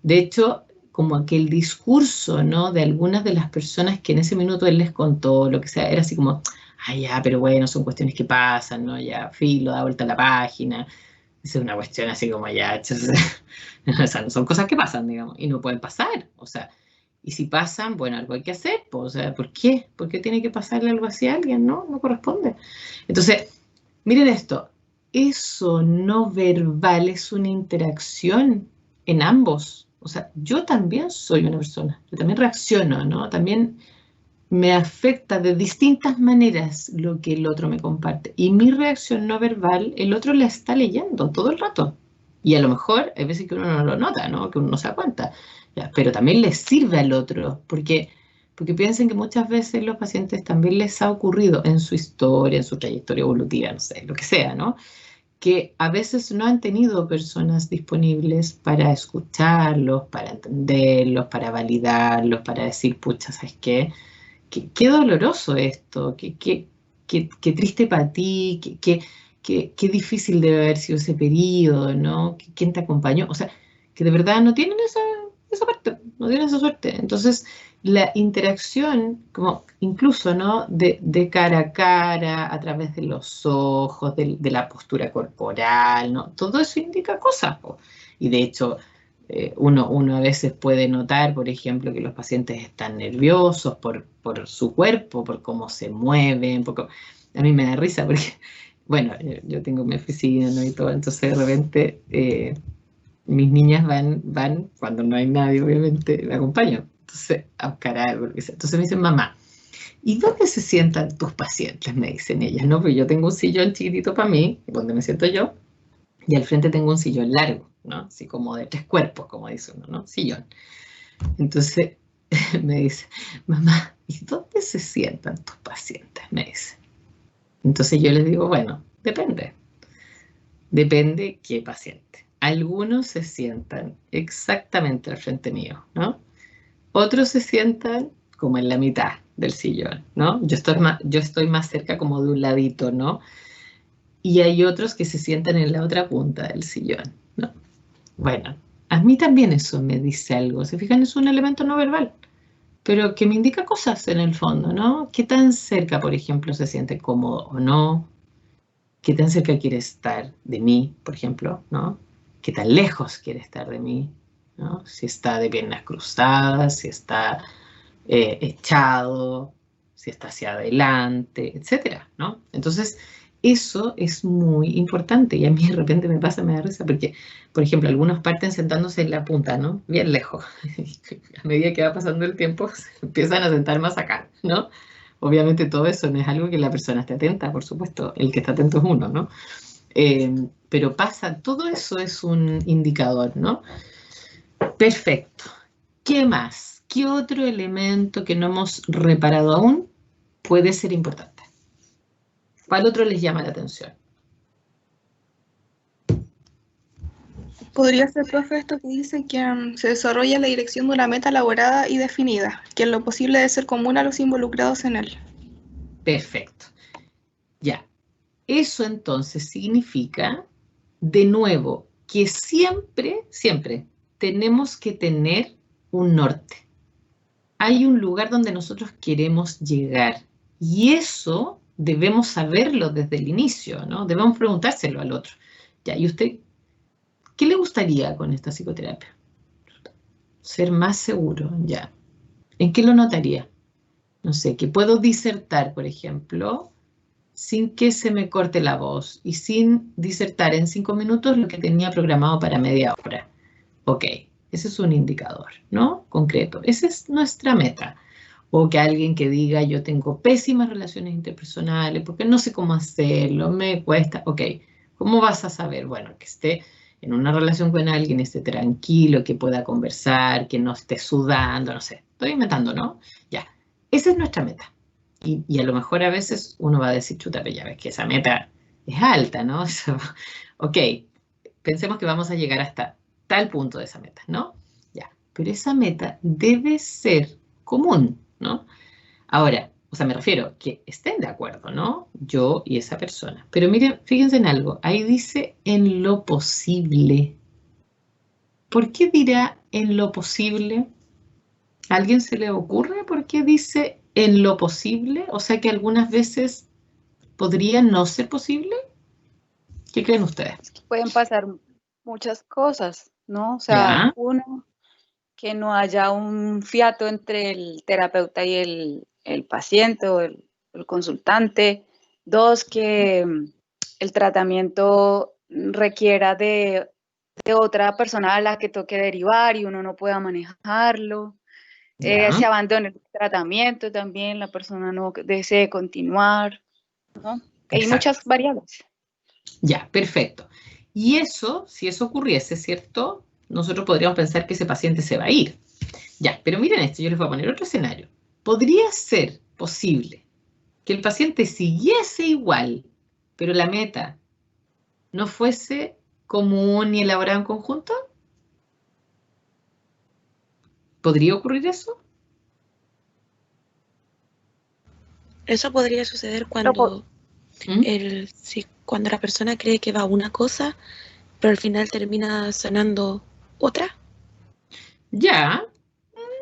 de hecho, como que el discurso, ¿no? De algunas de las personas que en ese minuto él les contó, lo que sea, era así como, ay, ya, pero bueno, son cuestiones que pasan, ¿no? Ya, filo, da vuelta a la página. Esa es una cuestión así como ya, o sea, no son cosas que pasan, digamos, y no pueden pasar, o sea, y si pasan, bueno, algo hay que hacer, pues, o sea, ¿por qué? ¿Por qué tiene que pasarle algo así a alguien? No, no corresponde. Entonces, miren esto, eso no verbal es una interacción en ambos. O sea, yo también soy una persona, yo también reacciono, ¿no? También me afecta de distintas maneras lo que el otro me comparte. Y mi reacción no verbal, el otro la está leyendo todo el rato. Y a lo mejor hay veces que uno no lo nota, ¿no? Que uno no se da cuenta. Ya, pero también le sirve al otro, porque piensen que muchas veces los pacientes también les ha ocurrido en su historia, en su trayectoria evolutiva, no sé, lo que sea, ¿no? Que a veces no han tenido personas disponibles para escucharlos, para entenderlos, para validarlos, para decir, pucha, ¿sabes qué? Qué doloroso esto, qué triste para ti, qué difícil debe haber sido ese periodo, ¿no? ¿Quién te acompañó? O sea, que de verdad no tienen esa parte, no tienen esa suerte. Entonces, la interacción, como incluso, ¿no? De cara a cara, a través de los ojos, de la postura corporal, ¿no? Todo eso indica cosas, po. Y de hecho, uno a veces puede notar, por ejemplo, que los pacientes están nerviosos por su cuerpo, por cómo se mueven. A mí me da risa porque, bueno, yo tengo mi oficina, ¿no? Y todo, entonces de repente mis niñas van cuando no hay nadie, obviamente, me acompaño. Entonces, a buscar algo, lo que sea. Entonces me dicen, mamá, ¿y dónde se sientan tus pacientes? Me dicen ellas, ¿no? Porque yo tengo un sillón chiquitito para mí, donde me siento yo, y al frente tengo un sillón largo, ¿no? Así como de 3 cuerpos, como dice uno, ¿no? Sillón. Entonces me dice, mamá, ¿y dónde se sientan tus pacientes? Me dice. Entonces yo les digo, bueno, depende. Depende qué paciente. Algunos se sientan exactamente al frente mío, ¿no? Otros se sientan como en la mitad del sillón, ¿no? Yo estoy más cerca como de un ladito, ¿no? Y hay otros que se sientan en la otra punta del sillón, ¿no? Bueno, a mí también eso me dice algo. ¿Se fijan? Es un elemento no verbal, pero que me indica cosas en el fondo, ¿no? ¿Qué tan cerca, por ejemplo, se siente cómodo o no? ¿Qué tan cerca quiere estar de mí, por ejemplo, ¿no? ¿Qué tan lejos quiere estar de mí, ¿no? Si está de piernas cruzadas, si está echado, si está hacia adelante, etcétera, ¿no? Entonces, eso es muy importante y a mí de repente me da risa porque, por ejemplo, algunos parten sentándose en la punta, ¿no? Bien lejos. A medida que va pasando el tiempo, se empiezan a sentar más acá, ¿no? Obviamente todo eso no es algo que la persona esté atenta, por supuesto, el que está atento es uno, ¿no? Pero pasa, todo eso es un indicador, ¿no? Perfecto. ¿Qué más? ¿Qué otro elemento que no hemos reparado aún puede ser importante? ¿Cuál otro les llama la atención? Podría ser, profe, esto que dice que se desarrolla la dirección de una meta elaborada y definida, que en lo posible debe ser común a los involucrados en él. Perfecto. Ya. Eso entonces significa, de nuevo, que siempre tenemos que tener un norte. Hay un lugar donde nosotros queremos llegar y eso debemos saberlo desde el inicio, ¿no? Debemos preguntárselo al otro. Ya, ¿y usted qué le gustaría con esta psicoterapia? Ser más seguro, ya. ¿En qué lo notaría? No sé, que puedo disertar, por ejemplo, sin que se me corte la voz y sin disertar en 5 minutos lo que tenía programado para media hora. Ok, Ese es un indicador, ¿no? Concreto. Esa es nuestra meta. O que alguien que diga, yo tengo pésimas relaciones interpersonales porque no sé cómo hacerlo, me cuesta. Ok, ¿cómo vas a saber? Bueno, que esté en una relación con alguien, esté tranquilo, que pueda conversar, que no esté sudando, no sé. Estoy inventando, ¿no? Ya, esa es nuestra meta. Y a lo mejor a veces uno va a decir, chuta, pero ya ves que esa meta es alta, ¿no? Ok, pensemos que vamos a llegar hasta tal punto de esa meta, ¿no? Ya, pero esa meta debe ser común, ¿no? Ahora, o sea, me refiero que estén de acuerdo, ¿no? Yo y esa persona. Pero miren, fíjense en algo, ahí dice en lo posible. ¿Por qué dirá en lo posible? ¿A alguien se le ocurre por qué dice en lo posible? O sea que algunas veces podría no ser posible. ¿Qué creen ustedes? Es que pueden pasar muchas cosas, ¿no? O sea, ¿Ya? uno, que no haya un fiato entre el terapeuta y el paciente o el consultante. Dos, que el tratamiento requiera de otra persona a la que toque derivar y uno no pueda manejarlo. ¿Ya? Se abandone el tratamiento también, la persona no desee continuar, ¿no? Hay Exacto. muchas variables. Ya, perfecto. Y eso, si eso ocurriese, ¿cierto? Nosotros podríamos pensar que ese paciente se va a ir. Ya, pero miren esto, yo les voy a poner otro escenario. ¿Podría ser posible que el paciente siguiese igual, pero la meta no fuese común ni elaborada en conjunto? ¿Podría ocurrir eso? Eso podría suceder Lo po- cuando, cuando la persona cree que va a una cosa, pero al final termina sonando otra. Ya,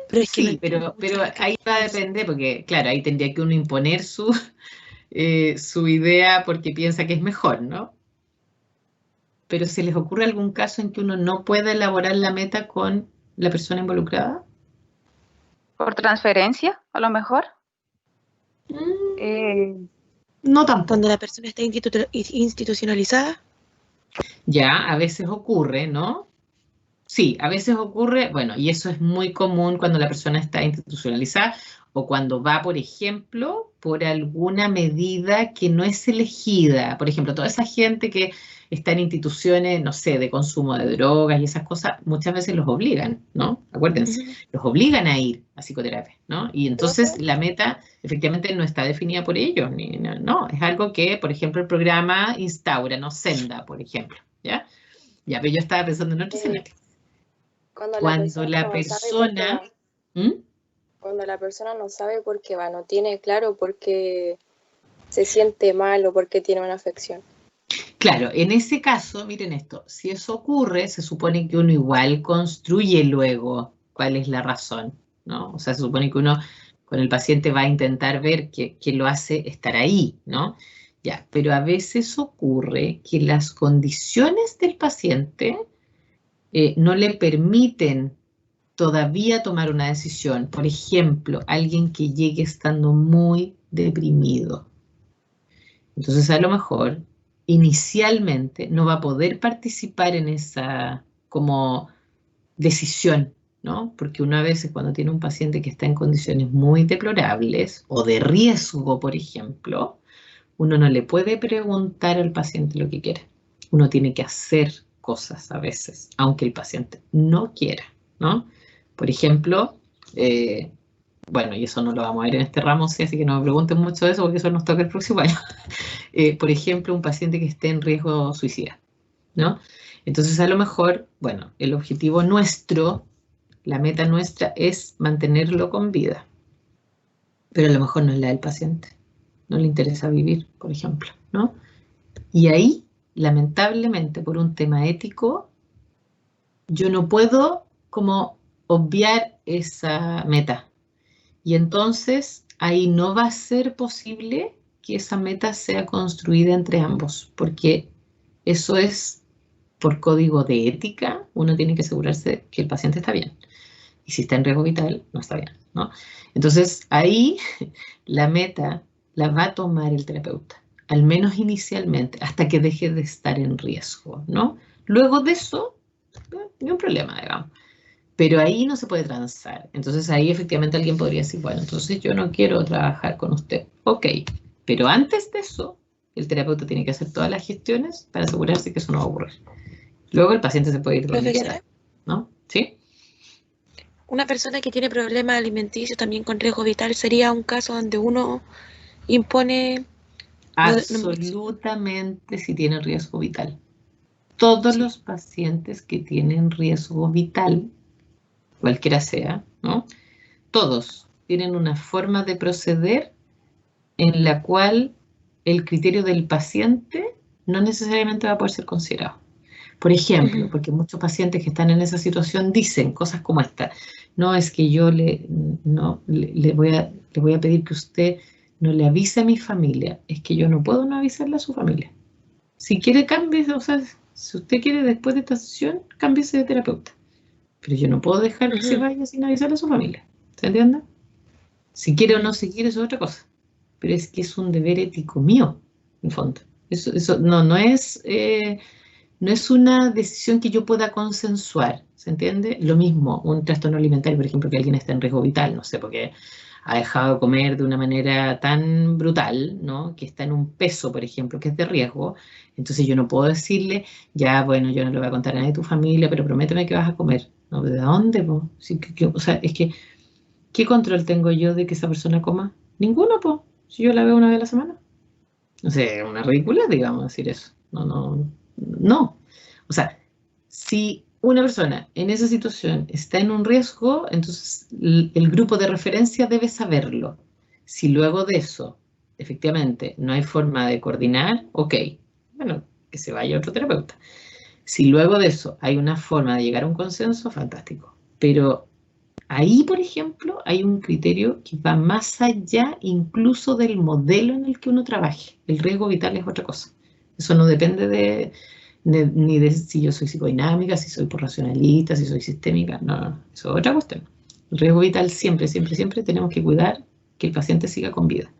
Pero es que no sí, entiendo mucho pero lo que ahí va a dice. depender, porque claro, ahí tendría que uno imponer su idea porque piensa que es mejor, ¿no? Pero ¿se les ocurre algún caso en que uno no pueda elaborar la meta con la persona involucrada? Por transferencia, a lo mejor. Mm, Eh, no Cuando tampoco. la persona está institucionalizada, Ya, a veces ocurre, ¿no? Sí, a veces ocurre, bueno, y eso es muy común cuando la persona está institucionalizada o cuando va, por ejemplo, por alguna medida que no es elegida. Por ejemplo, toda esa gente que está en instituciones, no sé, de consumo de drogas y esas cosas, muchas veces los obligan, ¿no? Acuérdense, los obligan a ir a psicoterapia, ¿no? Y entonces la meta efectivamente no está definida por ellos, no, es algo que, por ejemplo, el programa instaura, ¿no? Senda, por ejemplo, ¿ya? Ya, pero yo estaba pensando en otro escenario. Cuando la Cuando persona la no sabe por qué persona... va, ¿Mm? cuando la persona no sabe por qué va, no tiene claro por qué se siente mal o por qué tiene una afección. Claro, en ese caso, miren esto, si eso ocurre, se supone que uno igual construye luego cuál es la razón, ¿no? O sea, se supone que uno con el paciente va a intentar ver qué lo hace estar ahí, ¿no? Ya, pero a veces ocurre que las condiciones del paciente no le permiten todavía tomar una decisión. Por ejemplo, alguien que llegue estando muy deprimido. Entonces, a lo mejor, inicialmente no va a poder participar en esa como decisión, ¿no? Porque una vez cuando tiene un paciente que está en condiciones muy deplorables o de riesgo, por ejemplo, uno no le puede preguntar al paciente lo que quiere. Uno tiene que hacer cosas a veces, aunque el paciente no quiera, ¿no? Por ejemplo, bueno, y eso no lo vamos a ver en este ramo, sí, así que no me pregunten mucho de eso porque eso nos toca el próximo año. Por ejemplo, un paciente que esté en riesgo suicida, ¿no? Entonces, a lo mejor, bueno, el objetivo nuestro, la meta nuestra es mantenerlo con vida, pero a lo mejor no es la del paciente, no le interesa vivir, por ejemplo, ¿no? Y ahí, lamentablemente, por un tema ético, yo no puedo como obviar esa meta. Y entonces ahí no va a ser posible que esa meta sea construida entre ambos, porque eso es por código de ética, uno tiene que asegurarse que el paciente está bien. Y si está en riesgo vital, no está bien, ¿no? Entonces ahí la meta la va a tomar el terapeuta, al menos inicialmente, hasta que deje de estar en riesgo, ¿no? Luego de eso, ni un problema, digamos. Pero ahí no se puede transar. Entonces ahí efectivamente alguien podría decir, bueno, entonces yo no quiero trabajar con usted. Ok, pero antes de eso, el terapeuta tiene que hacer todas las gestiones para asegurarse que eso no va a ocurrir. Luego el paciente se puede ir donde quiera, ¿no? ¿Sí? Una persona que tiene problemas alimenticios también con riesgo vital sería un caso donde uno impone... Absolutamente si tiene riesgo vital. Todos los pacientes que tienen riesgo vital, cualquiera sea, ¿no? Todos tienen una forma de proceder en la cual el criterio del paciente no necesariamente va a poder ser considerado. Por ejemplo, porque muchos pacientes que están en esa situación dicen cosas como esta: no, es que yo le voy a pedir que usted no le avise a mi familia, es que yo no puedo no avisarle a su familia. Si quiere, cámbiese, o sea, si usted quiere después de esta sesión, cámbiese de terapeuta. Pero yo no puedo dejar que se vaya sin avisarle a su familia. ¿Se entiende? Si quiere o no seguir, eso es otra cosa. Pero es que es un deber ético mío, en fondo. Eso no es una decisión que yo pueda consensuar, ¿se entiende? Lo mismo, un trastorno alimentario, por ejemplo, que alguien está en riesgo vital, no sé, porque ha dejado de comer de una manera tan brutal, ¿no? Que está en un peso, por ejemplo, que es de riesgo. Entonces yo no puedo decirle, ya, bueno, yo no le voy a contar a nadie de tu familia, pero prométeme que vas a comer. ¿No? ¿De dónde? Sí, o sea, es que, ¿qué control tengo yo de que esa persona coma? Ninguno, pues. Si yo la veo una vez a la semana. No sé, una ridícula, digamos, decir eso. No. O sea, si una persona en esa situación está en un riesgo, entonces el grupo de referencia debe saberlo. Si luego de eso, efectivamente, no hay forma de coordinar, ok, bueno, que se vaya otro terapeuta. Si luego de eso hay una forma de llegar a un consenso, fantástico. Pero ahí, por ejemplo, hay un criterio que va más allá incluso del modelo en el que uno trabaje. El riesgo vital es otra cosa. Eso no depende ni de si yo soy psicodinámica, si soy racionalista, si soy sistémica. No, eso es otra cuestión. El riesgo vital siempre tenemos que cuidar que el paciente siga con vida.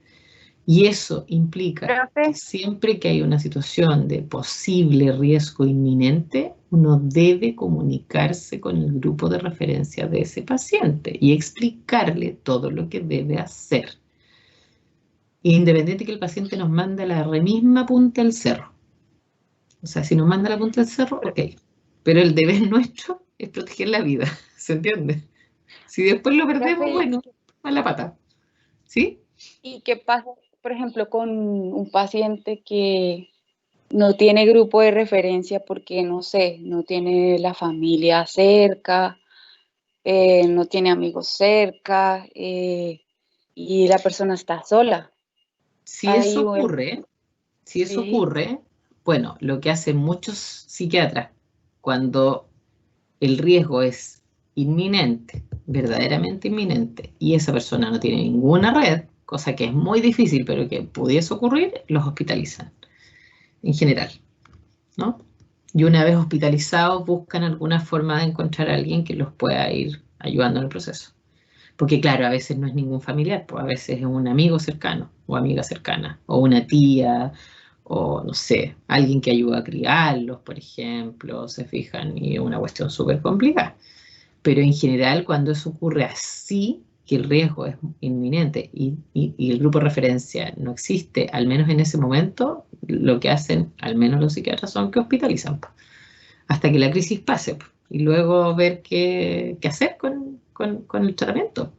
Y eso implica que siempre que hay una situación de posible riesgo inminente, uno debe comunicarse con el grupo de referencia de ese paciente y explicarle todo lo que debe hacer. Independiente que el paciente nos mande a la misma punta del cerro. O sea, si nos manda a la punta del cerro, ok. Pero el deber nuestro es proteger la vida, ¿se entiende? Si después lo perdemos, bueno, a la pata. ¿Sí? ¿Y qué pasa, por ejemplo, con un paciente que no tiene grupo de referencia porque, no sé, no tiene la familia cerca, no tiene amigos cerca, y la persona está sola? Si eso ocurre, bueno, lo que hacen muchos psiquiatras cuando el riesgo es inminente, verdaderamente inminente, y esa persona no tiene ninguna red, cosa que es muy difícil, pero que pudiese ocurrir, los hospitalizan, en general, ¿no? Y una vez hospitalizados, buscan alguna forma de encontrar a alguien que los pueda ir ayudando en el proceso. Porque claro, a veces no es ningún familiar, pues a veces es un amigo cercano, o amiga cercana, o una tía, o no sé, alguien que ayuda a criarlos, por ejemplo, se fijan, y es una cuestión súper complicada. Pero en general, cuando eso ocurre así, que el riesgo es inminente y el grupo de referencia no existe, al menos en ese momento, lo que hacen, al menos los psiquiatras, son que hospitalizan hasta que la crisis pase y luego ver qué hacer con el tratamiento.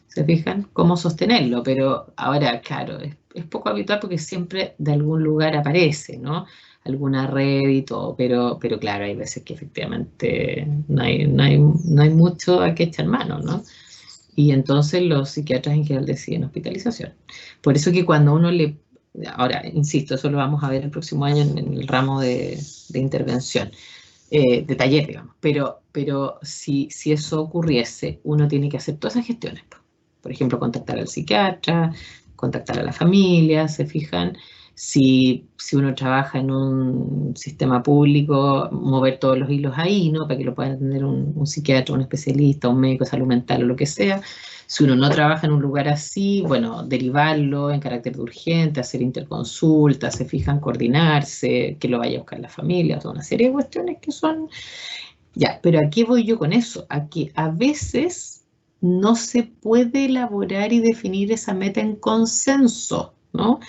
¿Se fijan? Cómo sostenerlo, pero ahora, claro, es poco habitual porque siempre de algún lugar aparece, ¿no? Alguna red y todo, pero claro, hay veces que efectivamente no hay mucho a qué echar mano, ¿no? Y entonces los psiquiatras en general deciden hospitalización. Por eso que cuando uno ahora, insisto, eso lo vamos a ver el próximo año en el ramo de intervención, de taller, digamos, pero si eso ocurriese, uno tiene que hacer todas esas gestiones. Por ejemplo, contactar al psiquiatra, contactar a la familia, se fijan. Si uno trabaja en un sistema público, mover todos los hilos ahí, ¿no? Para que lo pueda atender un psiquiatra, un especialista, un médico de salud mental o lo que sea. Si uno no trabaja en un lugar así, bueno, derivarlo en carácter de urgente, hacer interconsultas, se fijan, coordinarse, que lo vaya a buscar la familia, toda una serie de cuestiones que son Ya, pero ¿a qué voy yo con eso? A que a veces no se puede elaborar y definir esa meta en consenso, ¿no?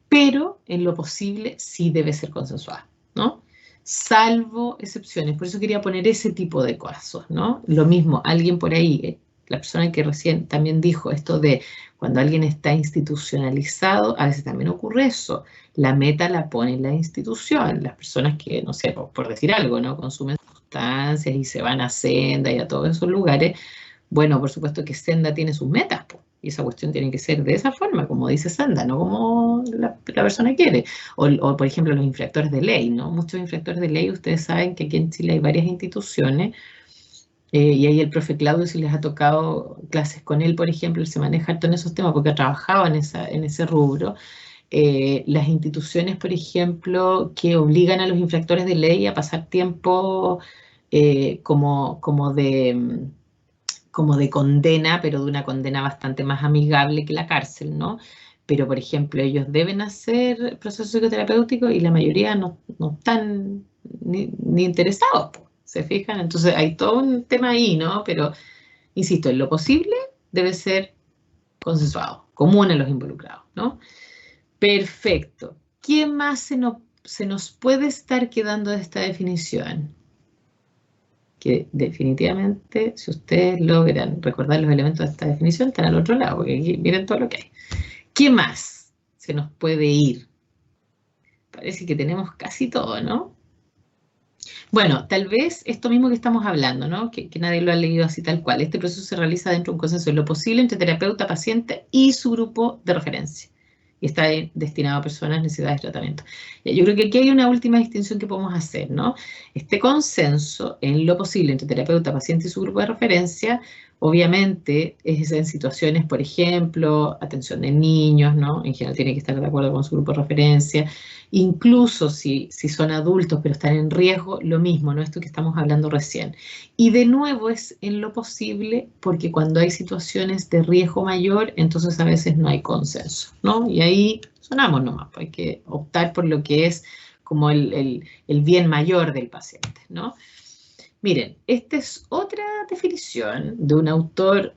Pero en lo posible sí debe ser consensuada, ¿no? Salvo excepciones. Por eso quería poner ese tipo de casos, ¿no? Lo mismo, alguien por ahí, la persona que recién también dijo esto de cuando alguien está institucionalizado, a veces también ocurre eso. La meta la pone la institución. Las personas que, no sé, por decir algo, ¿no? Consumen sustancias y se van a Senda y a todos esos lugares. Bueno, por supuesto que Senda tiene sus metas, po, y esa cuestión tiene que ser de esa forma, como dice Senda, no como la persona quiere. O, por ejemplo, los infractores de ley, ¿no? Muchos infractores de ley, ustedes saben que aquí en Chile hay varias instituciones, y ahí el profe Claudio, si les ha tocado clases con él, por ejemplo, él se maneja harto en esos temas porque ha trabajado en ese rubro. Las instituciones, por ejemplo, que obligan a los infractores de ley a pasar tiempo como de condena, pero de una condena bastante más amigable que la cárcel, ¿no? Pero, por ejemplo, ellos deben hacer proceso psicoterapéutico y la mayoría no están ni interesados, po, ¿se fijan? Entonces hay todo un tema ahí, ¿no? Pero, insisto, en lo posible debe ser consensuado, común a los involucrados, ¿no? Perfecto. ¿Qué más se nos puede estar quedando de esta definición? Que definitivamente, si ustedes logran recordar los elementos de esta definición, están al otro lado, porque aquí miren todo lo que hay. ¿Qué más se nos puede ir? Parece que tenemos casi todo, ¿no? Bueno, tal vez esto mismo que estamos hablando, ¿no? Que nadie lo ha leído así tal cual. Este proceso se realiza dentro de un consenso en lo posible entre terapeuta, paciente y su grupo de referencia. Y está destinado a personas en necesidades de tratamiento. Yo creo que aquí hay una última distinción que podemos hacer, ¿no? Este consenso en lo posible entre terapeuta, paciente y su grupo de referencia, obviamente es en situaciones, por ejemplo, atención de niños, ¿no? En general tiene que estar de acuerdo con su grupo de referencia. Incluso si son adultos pero están en riesgo, lo mismo, ¿no? Esto que estamos hablando recién. Y de nuevo es en lo posible porque cuando hay situaciones de riesgo mayor, entonces a veces no hay consenso, ¿no? Y ahí sonamos nomás, pues hay que optar por lo que es como el bien mayor del paciente, ¿no? Miren, esta es otra definición de un autor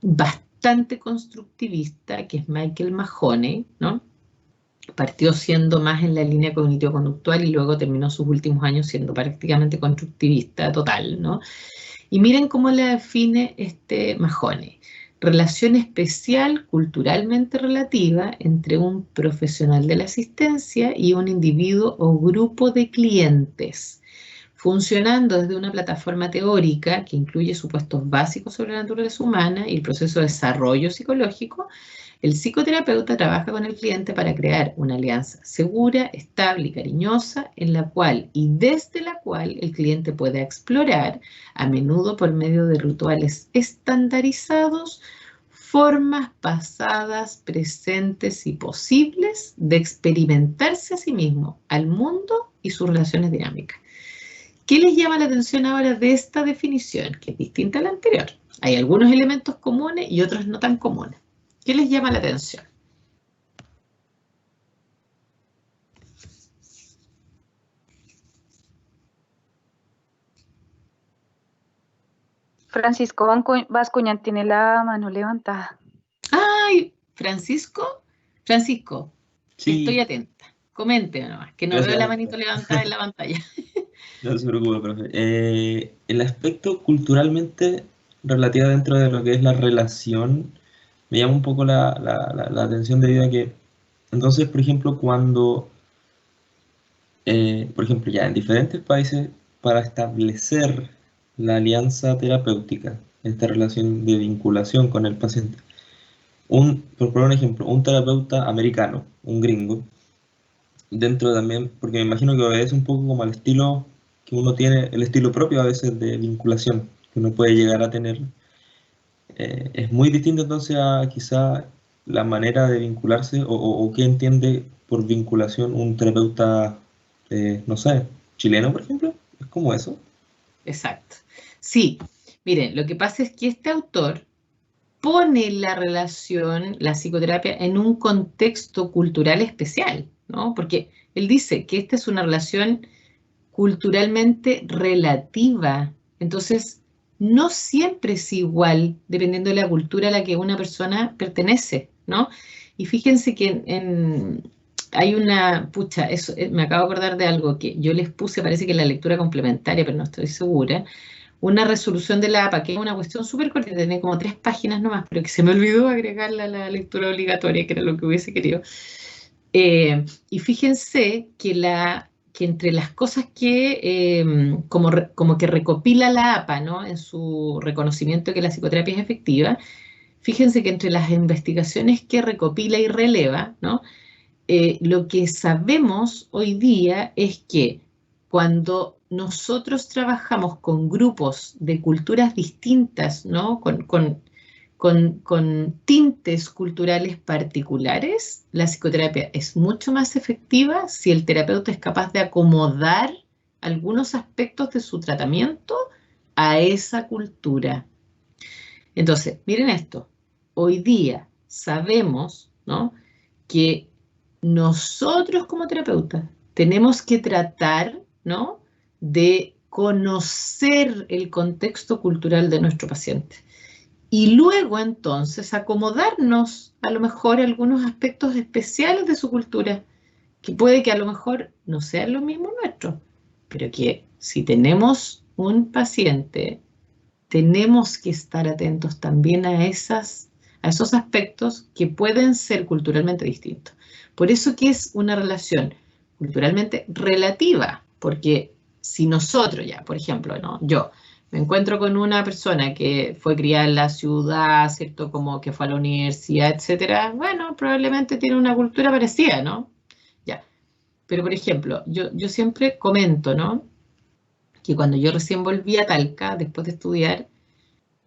bastante constructivista, que es Michael Mahoney, ¿no? Partió siendo más en la línea cognitivo-conductual y luego terminó sus últimos años siendo prácticamente constructivista total, ¿no? Y miren cómo la define este Mahoney. Relación especial culturalmente relativa entre un profesional de la asistencia y un individuo o grupo de clientes, funcionando desde una plataforma teórica que incluye supuestos básicos sobre la naturaleza humana y el proceso de desarrollo psicológico. El psicoterapeuta trabaja con el cliente para crear una alianza segura, estable y cariñosa en la cual y desde la cual el cliente pueda explorar, a menudo por medio de rituales estandarizados, formas pasadas, presentes y posibles de experimentarse a sí mismo, al mundo y sus relaciones dinámicas. ¿Qué les llama la atención ahora de esta definición, que es distinta a la anterior? Hay algunos elementos comunes y otros no tan comunes. ¿Qué les llama la atención? Francisco Bascuñán tiene la mano levantada. ¡Ay! Francisco, Sí. Estoy atenta. Comente nomás, que no veo la manito levantada en la pantalla. No se preocupe, profe. El aspecto culturalmente relativo dentro de lo que es la relación me llama un poco la atención debido a que, entonces, por ejemplo, cuando, por ejemplo, ya en diferentes países, para establecer la alianza terapéutica, esta relación de vinculación con el paciente, por poner un ejemplo, un terapeuta americano, un gringo, dentro también, porque me imagino que obedece un poco como al estilo que uno tiene, el estilo propio a veces de vinculación que uno puede llegar a tener, es muy distinto entonces a quizá la manera de vincularse o qué entiende por vinculación un terapeuta, no sé, chileno, por ejemplo. ¿Es como eso? Exacto. Sí, miren, lo que pasa es que este autor pone la relación, la psicoterapia, en un contexto cultural especial, ¿no? Porque él dice que esta es una relación culturalmente relativa. Entonces, no siempre es igual, dependiendo de la cultura a la que una persona pertenece, ¿no? Y fíjense que hay una, pucha, eso, me acabo de acordar de algo que yo les puse, parece que en la lectura complementaria, pero no estoy segura, una resolución de la APA, que es una cuestión súper corta, tiene como 3 páginas nomás, pero que se me olvidó agregarla a la lectura obligatoria, que era lo que hubiese querido. Y fíjense que entre las cosas que como que recopila la APA, ¿no? En su reconocimiento de que la psicoterapia es efectiva, fíjense que entre las investigaciones que recopila y releva, ¿no? Lo que sabemos hoy día es que cuando nosotros trabajamos con grupos de culturas distintas, ¿no? Con tintes culturales particulares, la psicoterapia es mucho más efectiva si el terapeuta es capaz de acomodar algunos aspectos de su tratamiento a esa cultura. Entonces, miren esto, hoy día sabemos, ¿no? que nosotros como terapeutas tenemos que tratar, ¿no? de conocer el contexto cultural de nuestro paciente. Y luego entonces acomodarnos a lo mejor a algunos aspectos especiales de su cultura, que puede que a lo mejor no sean lo mismo nuestro, pero que si tenemos un paciente, tenemos que estar atentos también a esos aspectos que pueden ser culturalmente distintos. Por eso que es una relación culturalmente relativa, porque si nosotros ya, por ejemplo, ¿no? Yo me encuentro con una persona que fue criada en la ciudad, ¿cierto? Como que fue a la universidad, etcétera. Bueno, probablemente tiene una cultura parecida, ¿no? Ya. Pero, por ejemplo, yo siempre comento, ¿no? Que cuando yo recién volví a Talca, después de estudiar,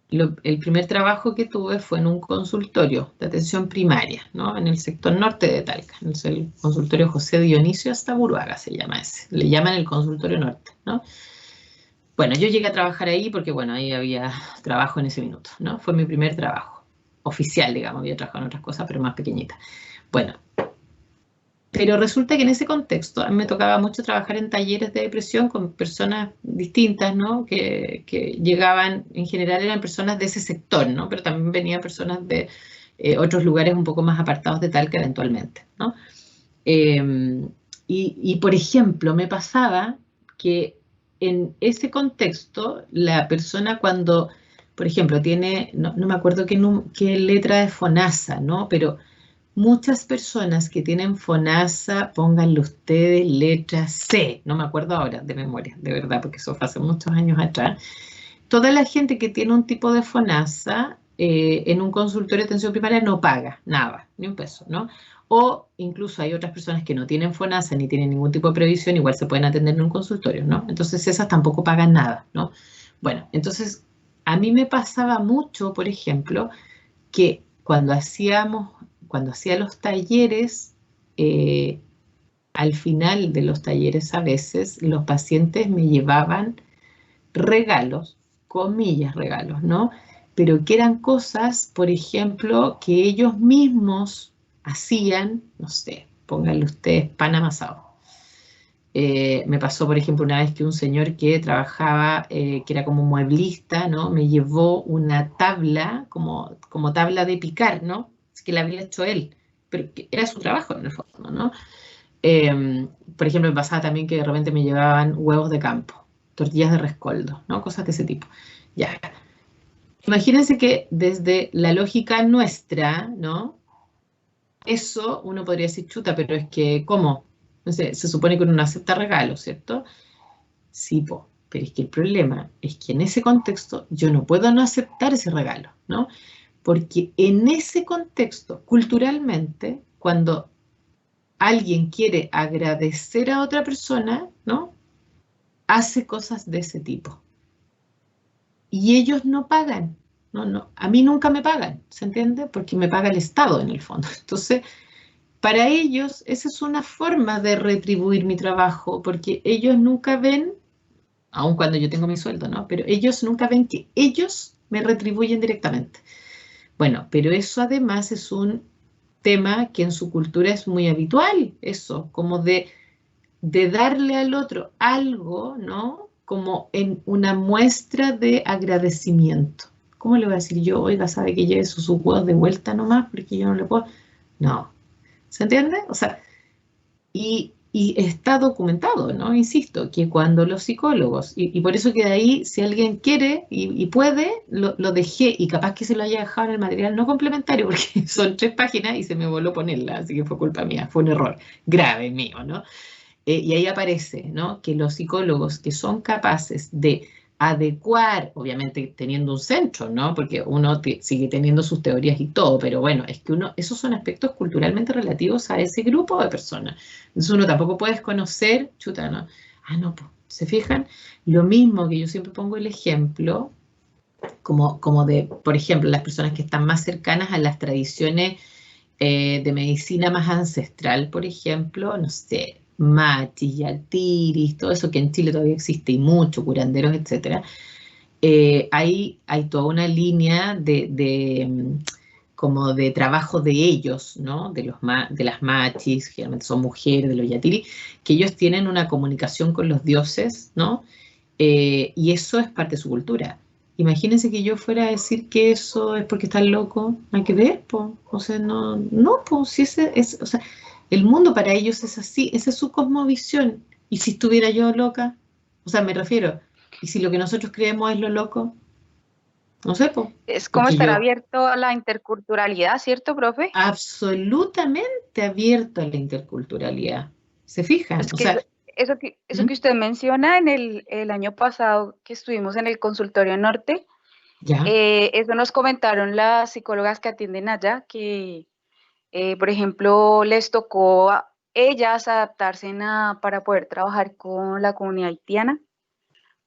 el primer trabajo que tuve fue en un consultorio de atención primaria, ¿no? En el sector norte de Talca, en el consultorio José Dionisio Astaburuaga se llama ese. Le llaman el consultorio norte, ¿no? Bueno, yo llegué a trabajar ahí porque, bueno, ahí había trabajo en ese minuto, ¿no? Fue mi primer trabajo oficial, digamos, había trabajado en otras cosas, pero más pequeñitas. Bueno, pero resulta que en ese contexto a mí me tocaba mucho trabajar en talleres de depresión con personas distintas, ¿no? Que llegaban, en general eran personas de ese sector, ¿no? Pero también venían personas de otros lugares un poco más apartados de Talca eventualmente, ¿no? Y, por ejemplo, me pasaba que en ese contexto, la persona cuando, por ejemplo, tiene, no me acuerdo qué letra de FONASA, ¿no? Pero muchas personas que tienen FONASA, pónganle ustedes letra C, no me acuerdo ahora de memoria, de verdad, porque eso fue hace muchos años atrás. Toda la gente que tiene un tipo de FONASA en un consultorio de atención primaria no paga nada, ni un peso, ¿no? O incluso hay otras personas que no tienen FONASA ni tienen ningún tipo de previsión, igual se pueden atender en un consultorio, ¿no? Entonces esas tampoco pagan nada, ¿no? Bueno, entonces a mí me pasaba mucho, por ejemplo, que cuando hacía los talleres, al final de los talleres a veces los pacientes me llevaban regalos, comillas regalos, ¿no? Pero que eran cosas, por ejemplo, que ellos mismos hacían, no sé, pónganle ustedes pan amasado. Me pasó, por ejemplo, una vez que un señor que trabajaba, que era como mueblista, ¿no? Me llevó una tabla, como tabla de picar, ¿no? Es que la había hecho él, pero que era su trabajo en el fondo, ¿no? Por ejemplo, me pasaba también que de repente me llevaban huevos de campo, tortillas de rescoldo, ¿no? Cosas de ese tipo. Ya. Imagínense que desde la lógica nuestra, ¿no? Eso uno podría decir, chuta, pero es que, ¿cómo? No sé, se supone que uno no acepta regalos, ¿cierto? Sí, pero es que el problema es que en ese contexto yo no puedo no aceptar ese regalo, ¿no? Porque en ese contexto, culturalmente, cuando alguien quiere agradecer a otra persona, ¿no? Hace cosas de ese tipo. Y ellos no pagan. No, a mí nunca me pagan, ¿se entiende? Porque me paga el Estado en el fondo. Entonces, para ellos, esa es una forma de retribuir mi trabajo, porque ellos nunca ven, aun cuando yo tengo mi sueldo, ¿no? Pero ellos nunca ven que ellos me retribuyen directamente. Bueno, pero eso además es un tema que en su cultura es muy habitual, eso, como de de darle al otro algo, ¿no? Como en una muestra de agradecimiento. ¿Cómo le voy a decir yo, oiga, sabe que lleve sus huevos de vuelta nomás porque yo no le puedo? No. ¿Se entiende? O sea, y está documentado, ¿no? Insisto, que cuando los psicólogos, y por eso que de ahí, si alguien quiere y puede, lo dejé, y capaz que se lo haya dejado en el material no complementario, porque son 3 páginas y se me voló ponerla, así que fue culpa mía, fue un error grave mío, ¿no? Y ahí aparece, ¿no?, que los psicólogos que son capaces de adecuar, obviamente teniendo un centro, ¿no?, porque uno sigue teniendo sus teorías y todo, pero bueno, es que esos son aspectos culturalmente relativos a ese grupo de personas. Entonces uno tampoco puede desconocer, chuta, ¿no? No, pues, ¿se fijan? Lo mismo que yo siempre pongo el ejemplo, como de, por ejemplo, las personas que están más cercanas a las tradiciones de medicina más ancestral, por ejemplo, no sé, Matis, Yatiris, todo eso que en Chile todavía existe y mucho, curanderos, etc. Hay toda una línea como de trabajo de ellos, ¿no? De las Matis, generalmente son mujeres, de los Yatiris, que ellos tienen una comunicación con los dioses, ¿no? Y eso es parte de su cultura. Imagínense que yo fuera a decir que eso es porque están locos, hay que ver, po. O sea, no, pues, si o sea, el mundo para ellos es así, esa es su cosmovisión. ¿Y si estuviera yo loca? O sea, me refiero, ¿y si lo que nosotros creemos es lo loco? No sé, pues. Es como estar abierto a la interculturalidad, ¿cierto, profe? Absolutamente abierto a la interculturalidad. ¿Se fijan? Es que eso que usted menciona en el año pasado que estuvimos en el consultorio norte, ¿ya? Eso nos comentaron las psicólogas que atienden allá, que, por ejemplo, les tocó a ellas adaptarse para poder trabajar con la comunidad haitiana,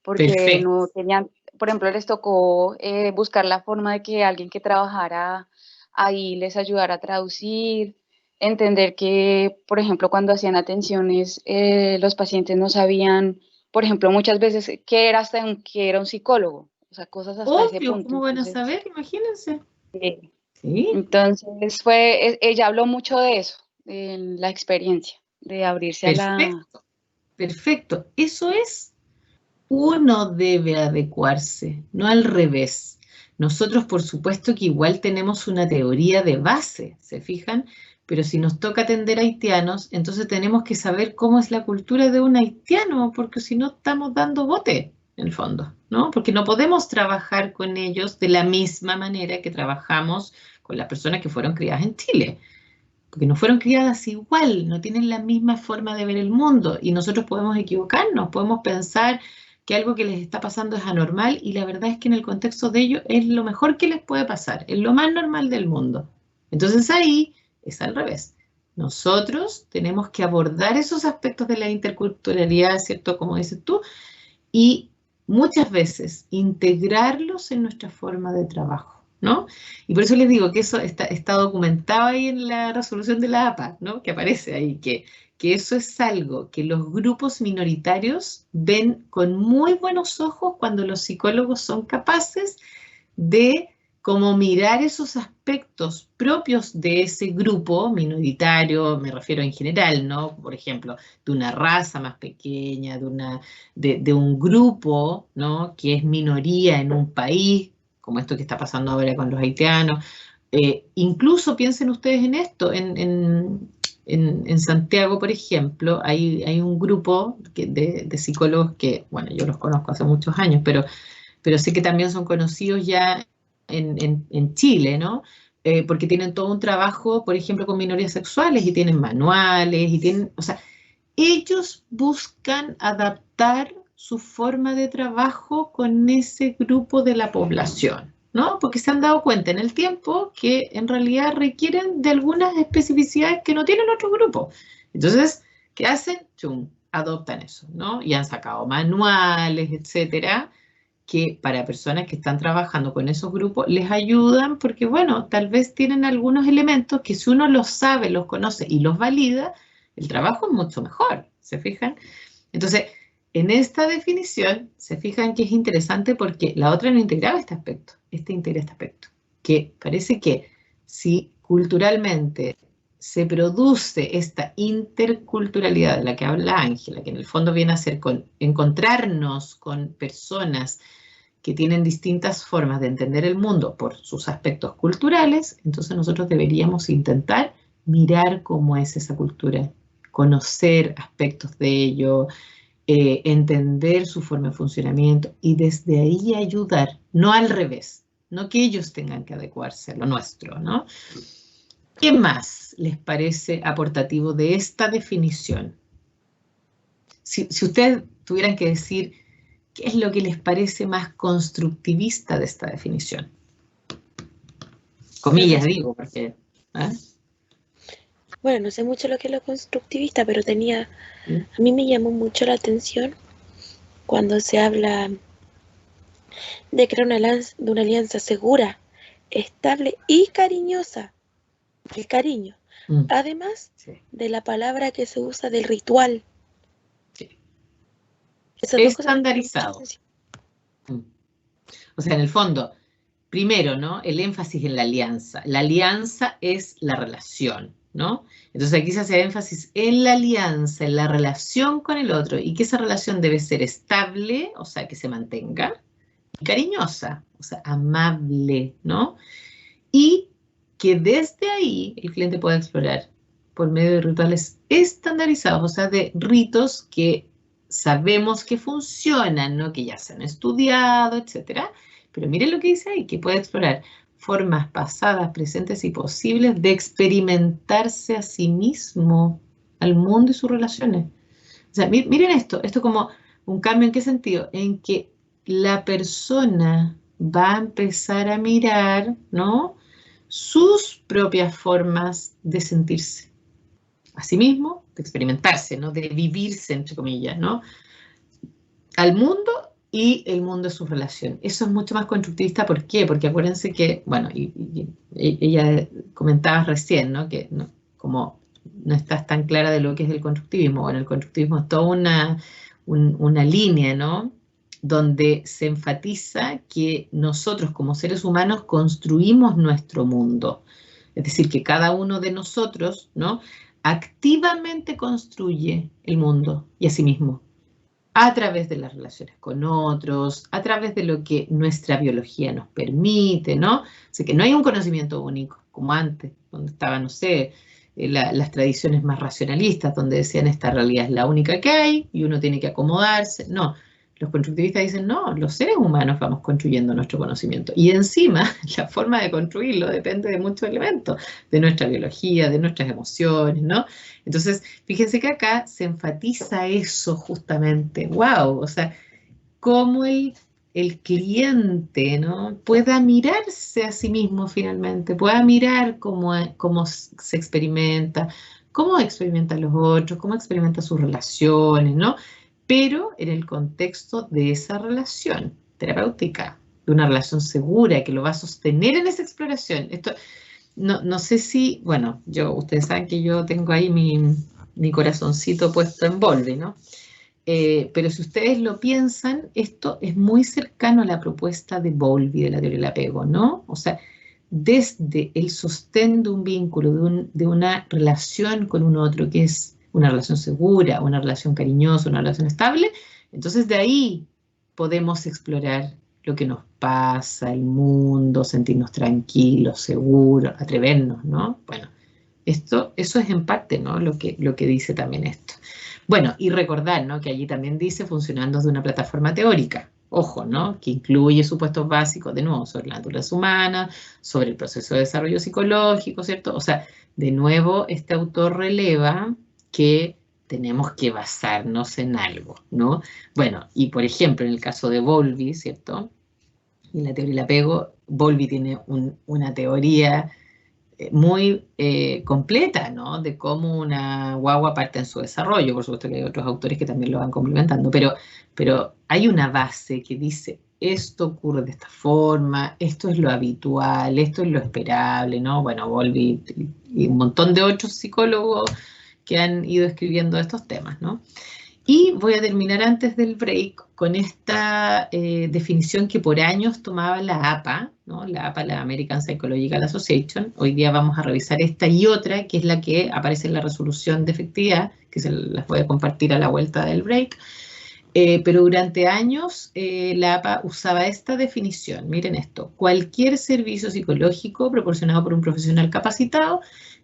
porque Perfecto. no tenían, por ejemplo, les tocó buscar la forma de que alguien que trabajara ahí les ayudara a traducir, entender que, por ejemplo, cuando hacían atenciones, los pacientes no sabían, por ejemplo, muchas veces que era un psicólogo, o sea, cosas hasta ese Obvio, punto. ¿cómo van a Entonces, saber? Imagínense. ¿sí? Entonces ella habló mucho de eso, en la experiencia, de abrirse a la... Perfecto. Eso es, uno debe adecuarse, no al revés. Nosotros, por supuesto, que igual tenemos una teoría de base, ¿se fijan? Pero si nos toca atender a haitianos, entonces tenemos que saber cómo es la cultura de un haitiano, porque si no estamos dando bote, en el fondo, ¿no? Porque no podemos trabajar con ellos de la misma manera que trabajamos con las personas que fueron criadas en Chile, porque no fueron criadas igual, no tienen la misma forma de ver el mundo, y nosotros podemos equivocarnos, podemos pensar que algo que les está pasando es anormal, y la verdad es que en el contexto de ellos es lo mejor que les puede pasar, es lo más normal del mundo. Entonces ahí es al revés. Nosotros tenemos que abordar esos aspectos de la interculturalidad, ¿cierto? Como dices tú, y muchas veces integrarlos en nuestra forma de trabajo, ¿no? Y por eso les digo que eso está documentado ahí en la resolución de la APA, ¿no? Que aparece ahí, que eso es algo que los grupos minoritarios ven con muy buenos ojos cuando los psicólogos son capaces de como mirar esos aspectos propios de ese grupo minoritario, me refiero en general, ¿no? Por ejemplo, de una raza más pequeña, de un grupo, ¿no?, que es minoría en un país, como esto que está pasando ahora con los haitianos. Incluso piensen ustedes en esto, en Santiago, por ejemplo, hay un grupo de psicólogos que, bueno, yo los conozco hace muchos años, pero sé que también son conocidos ya en Chile, ¿no? Porque tienen todo un trabajo, por ejemplo, con minorías sexuales y tienen manuales y tienen, o sea, ellos buscan adaptar su forma de trabajo con ese grupo de la población, ¿no? Porque se han dado cuenta en el tiempo que en realidad requieren de algunas especificidades que no tienen otro grupo. Entonces, ¿qué hacen? ¡Chum! Adoptan eso, ¿no? Y han sacado manuales, etcétera, que para personas que están trabajando con esos grupos les ayudan porque, bueno, tal vez tienen algunos elementos que si uno los sabe, los conoce y los valida, el trabajo es mucho mejor, ¿se fijan? Entonces, en esta definición, se fijan que es interesante porque la otra no integraba este aspecto, integra este aspecto, que parece que si culturalmente se produce esta interculturalidad de la que habla Ángela, que en el fondo viene a ser encontrarnos con personas que tienen distintas formas de entender el mundo por sus aspectos culturales, entonces nosotros deberíamos intentar mirar cómo es esa cultura, conocer aspectos de ello, entender su forma de funcionamiento y desde ahí ayudar, no al revés, no que ellos tengan que adecuarse a lo nuestro, ¿no? ¿Qué más les parece aportativo de esta definición? Si ustedes tuvieran que decir qué es lo que les parece más constructivista de esta definición. Comillas digo, porque... Bueno, no sé mucho lo que es lo constructivista, pero a mí me llamó mucho la atención cuando se habla de crear una alianza segura, estable y cariñosa. El cariño. Además de la palabra que se usa del ritual. Sí. Estandarizado. O sea, en el fondo, primero, ¿no? El énfasis en la alianza. La alianza es la relación, ¿no? Entonces aquí se hace énfasis en la alianza, en la relación con el otro, y que esa relación debe ser estable, o sea, que se mantenga, y cariñosa, o sea, amable, ¿no? Y que desde ahí el cliente pueda explorar por medio de rituales estandarizados, o sea, de ritos que sabemos que funcionan, ¿no? Que ya se han estudiado, etcétera. Pero miren lo que dice ahí, que puede explorar formas pasadas, presentes y posibles de experimentarse a sí mismo, al mundo y sus relaciones. O sea, miren esto como un cambio, ¿en qué sentido? En que la persona va a empezar a mirar, ¿no?, sus propias formas de sentirse a sí mismo, de experimentarse, ¿no?, de vivirse, entre comillas, ¿no?, al mundo y el mundo de su relación. Eso es mucho más constructivista. ¿Por qué? Porque acuérdense que, bueno, y ella comentaba recién, ¿no?, que como no estás tan clara de lo que es el constructivismo. Bueno, el constructivismo es toda una línea, ¿no?, donde se enfatiza que nosotros como seres humanos construimos nuestro mundo. Es decir, que cada uno de nosotros, ¿no?, activamente construye el mundo y a sí mismo, a través de las relaciones con otros, a través de lo que nuestra biología nos permite, ¿no? O sea, que no hay un conocimiento único, como antes, donde estaban, no sé, las tradiciones más racionalistas, donde decían esta realidad es la única que hay y uno tiene que acomodarse. No, los constructivistas dicen, no, los seres humanos vamos construyendo nuestro conocimiento. Y encima, la forma de construirlo depende de muchos elementos, de nuestra biología, de nuestras emociones, ¿no? Entonces, fíjense que acá se enfatiza eso justamente. ¡Wow! O sea, cómo el cliente, ¿no?, pueda mirarse a sí mismo finalmente, pueda mirar cómo se experimenta, cómo experimentan los otros, cómo experimenta sus relaciones, ¿no? Pero en el contexto de esa relación terapéutica, de una relación segura que lo va a sostener en esa exploración. Esto, no sé si, bueno, ustedes saben que yo tengo ahí mi corazoncito puesto en Bowlby, ¿no? Pero si ustedes lo piensan, esto es muy cercano a la propuesta de Bowlby de la teoría del apego, ¿no? O sea, desde el sostén de un vínculo, de una relación con un otro, que es una relación segura, una relación cariñosa, una relación estable, entonces de ahí podemos explorar lo que nos pasa, el mundo, sentirnos tranquilos, seguros, atrevernos, ¿no? Bueno, eso es en parte, ¿no?, lo que dice también esto. Bueno, y recordar, ¿no?, que allí también dice funcionando desde una plataforma teórica, ojo, ¿no?, que incluye supuestos básicos, de nuevo, sobre la naturaleza humana, sobre el proceso de desarrollo psicológico, ¿cierto? O sea, de nuevo, este autor releva que tenemos que basarnos en algo, ¿no? Bueno, y por ejemplo, en el caso de Bowlby, ¿cierto?, en la teoría del apego, Bowlby tiene una teoría muy completa, ¿no?, de cómo una guagua parte en su desarrollo. Por supuesto que hay otros autores que también lo van complementando, pero hay una base que dice, esto ocurre de esta forma, esto es lo habitual, esto es lo esperable, ¿no? Bueno, Bowlby y un montón de otros psicólogos que han ido escribiendo estos temas, ¿no? Y voy a terminar antes del break con esta definición que por años tomaba la APA, ¿no? La APA, la American Psychological Association. Hoy día vamos a revisar esta y otra, que es la que aparece en la resolución de efectividad, que se las voy a compartir a la vuelta del break. Pero durante años la APA usaba esta definición. Miren esto: cualquier servicio psicológico proporcionado por un profesional capacitado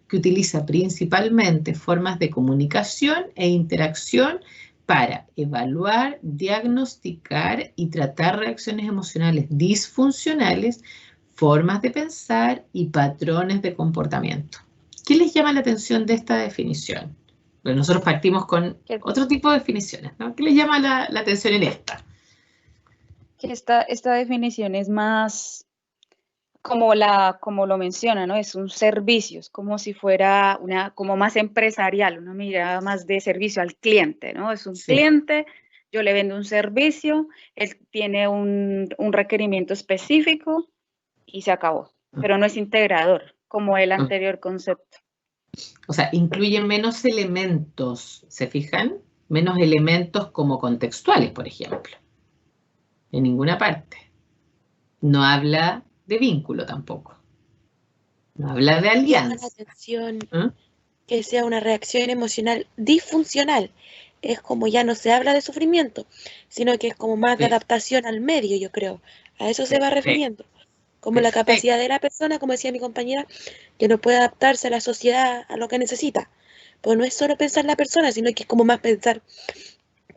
que utiliza principalmente formas de comunicación e interacción para evaluar, diagnosticar y tratar reacciones emocionales disfuncionales, formas de pensar y patrones de comportamiento. ¿Qué les llama la atención de esta definición? Bueno, nosotros partimos con otro tipo de definiciones, ¿no? ¿Qué les llama la atención en esta? Que esta definición es más como lo menciona, ¿no? Es un servicio, es como si fuera como más empresarial, una mirada más de servicio al cliente, ¿no? Es un cliente, yo le vendo un servicio, él tiene un requerimiento específico y se acabó, pero no es integrador, como el anterior concepto. O sea, incluye menos elementos, ¿se fijan? Menos elementos como contextuales, por ejemplo. En ninguna parte. No habla de vínculo tampoco. No habla de alianza. Llama la atención que sea una reacción emocional disfuncional. Es como ya no se habla de sufrimiento, sino que es como más de adaptación al medio, yo creo. A eso se va refiriendo. Como la capacidad de la persona, como decía mi compañera, que no puede adaptarse a la sociedad, a lo que necesita. Pues no es solo pensar la persona, sino que es como más pensar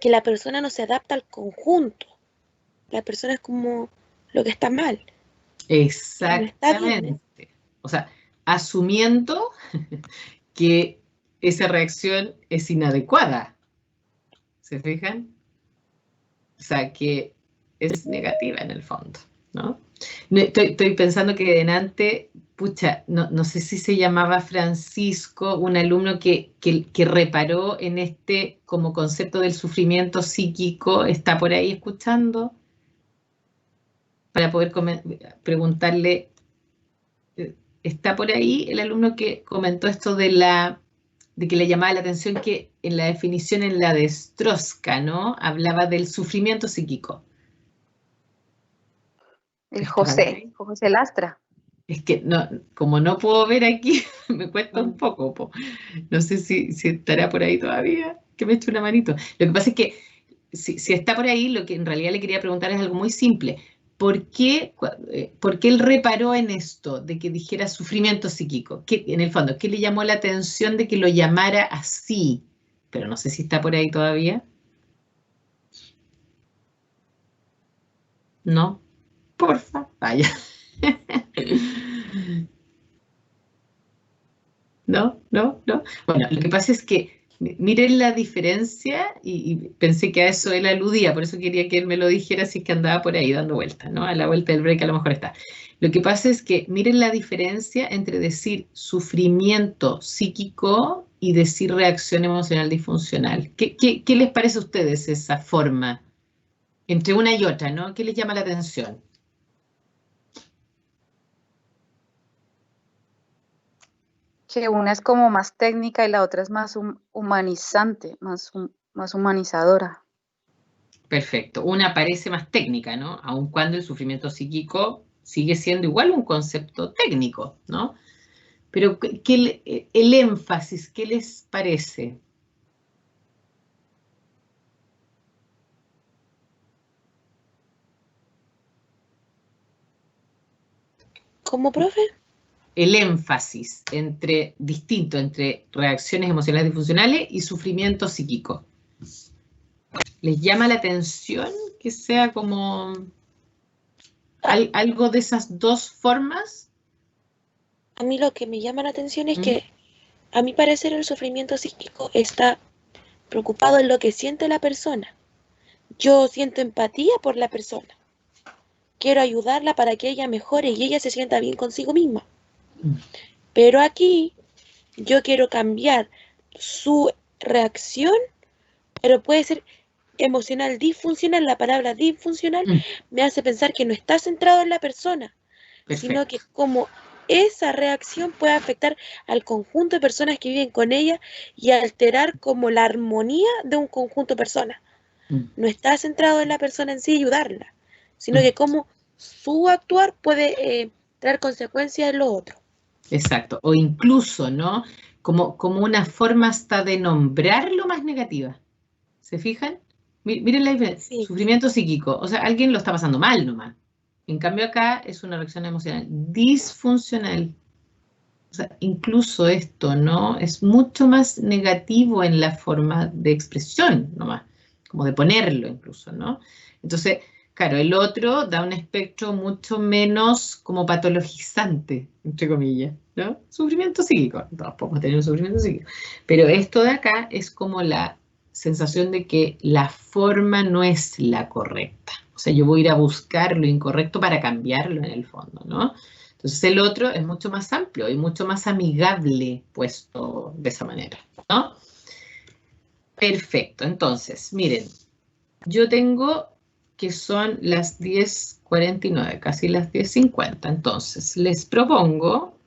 que la persona no se adapta al conjunto. La persona es como lo que está mal. Exactamente. O sea, asumiendo que esa reacción es inadecuada. ¿Se fijan? O sea, que es negativa en el fondo, ¿no? Estoy pensando que delante, pucha, no sé si se llamaba Francisco, un alumno que reparó en este como concepto del sufrimiento psíquico, ¿está por ahí escuchando? Para poder preguntarle, ¿está por ahí el alumno que comentó esto de que le llamaba la atención que en la definición, en la de Stroska, ¿no? Hablaba del sufrimiento psíquico. El José Lastra. Es que no, como no puedo ver aquí, me cuesta un poco. No sé si estará por ahí todavía, que me eche una manito. Lo que pasa es que si está por ahí, lo que en realidad le quería preguntar es algo muy simple. ¿Por qué él reparó en esto de que dijera sufrimiento psíquico? En el fondo, ¿qué le llamó la atención de que lo llamara así? Pero no sé si está por ahí todavía. ¿No? Porfa, vaya. No. Bueno, lo que pasa es que miren la diferencia y pensé que a eso él aludía, por eso quería que él me lo dijera si es que andaba por ahí dando vueltas, ¿no? A la vuelta del break a lo mejor está. Lo que pasa es que miren la diferencia entre decir sufrimiento psíquico y decir reacción emocional disfuncional. ¿Qué les parece a ustedes esa forma entre una y otra, ¿no? ¿Qué les llama la atención? Que una es como más técnica y la otra es más humanizante, más humanizadora. Perfecto. Una parece más técnica, ¿no? Aun cuando el sufrimiento psíquico sigue siendo igual un concepto técnico, ¿no? Pero el énfasis, ¿qué les parece? ¿Cómo, profe? El énfasis distinto entre reacciones emocionales disfuncionales y sufrimiento psíquico. ¿Les llama la atención que sea como algo de esas dos formas? A mí lo que me llama la atención es que, a mi parecer, el sufrimiento psíquico está preocupado en lo que siente la persona. Yo siento empatía por la persona. Quiero ayudarla para que ella mejore y ella se sienta bien consigo misma. Pero aquí yo quiero cambiar su reacción, pero puede ser emocional disfuncional. La palabra disfuncional me hace pensar que no está centrado en la persona, sino que como esa reacción puede afectar al conjunto de personas que viven con ella y alterar como la armonía de un conjunto de personas. No está centrado en la persona en sí y ayudarla, sino que cómo su actuar puede traer consecuencias en lo otro. Exacto, o incluso, ¿no? Como una forma hasta de nombrar lo más negativa. ¿Se fijan? Miren la diferencia. Sí. Sufrimiento psíquico, o sea, alguien lo está pasando mal nomás. En cambio acá es una reacción emocional disfuncional. O sea, incluso esto, ¿no? Es mucho más negativo en la forma de expresión nomás, como de ponerlo incluso, ¿no? Entonces, claro, el otro da un espectro mucho menos como patologizante, entre comillas, ¿no? Sufrimiento psíquico, todos podemos tener un sufrimiento psíquico, pero esto de acá es como la sensación de que la forma no es la correcta. O sea, yo voy a ir a buscar lo incorrecto para cambiarlo en el fondo, ¿no? Entonces el otro es mucho más amplio y mucho más amigable puesto de esa manera, ¿no? Perfecto, entonces, miren, yo tengo que son las 10:49, casi las 10:50, entonces les propongo,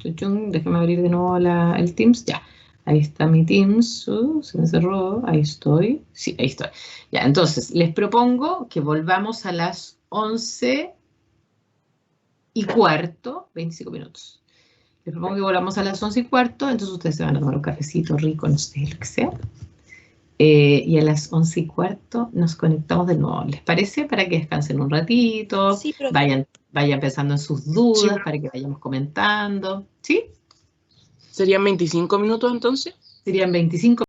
déjenme abrir de nuevo el Teams, ya, ahí está mi Teams, se me cerró, ahí estoy, sí, ahí estoy, ya, entonces les propongo que volvamos a las 11:15, 25 minutos. Les propongo que volvamos a las 11:15, entonces ustedes se van a tomar un cafecito rico, no sé, lo que sea. Y a las 11:15 nos conectamos de nuevo. ¿Les parece? Para que descansen un ratito, Sí, profe. vayan pensando en sus dudas, Sí. para que vayamos comentando. ¿Sí? ¿Serían 25 minutos entonces? Serían 25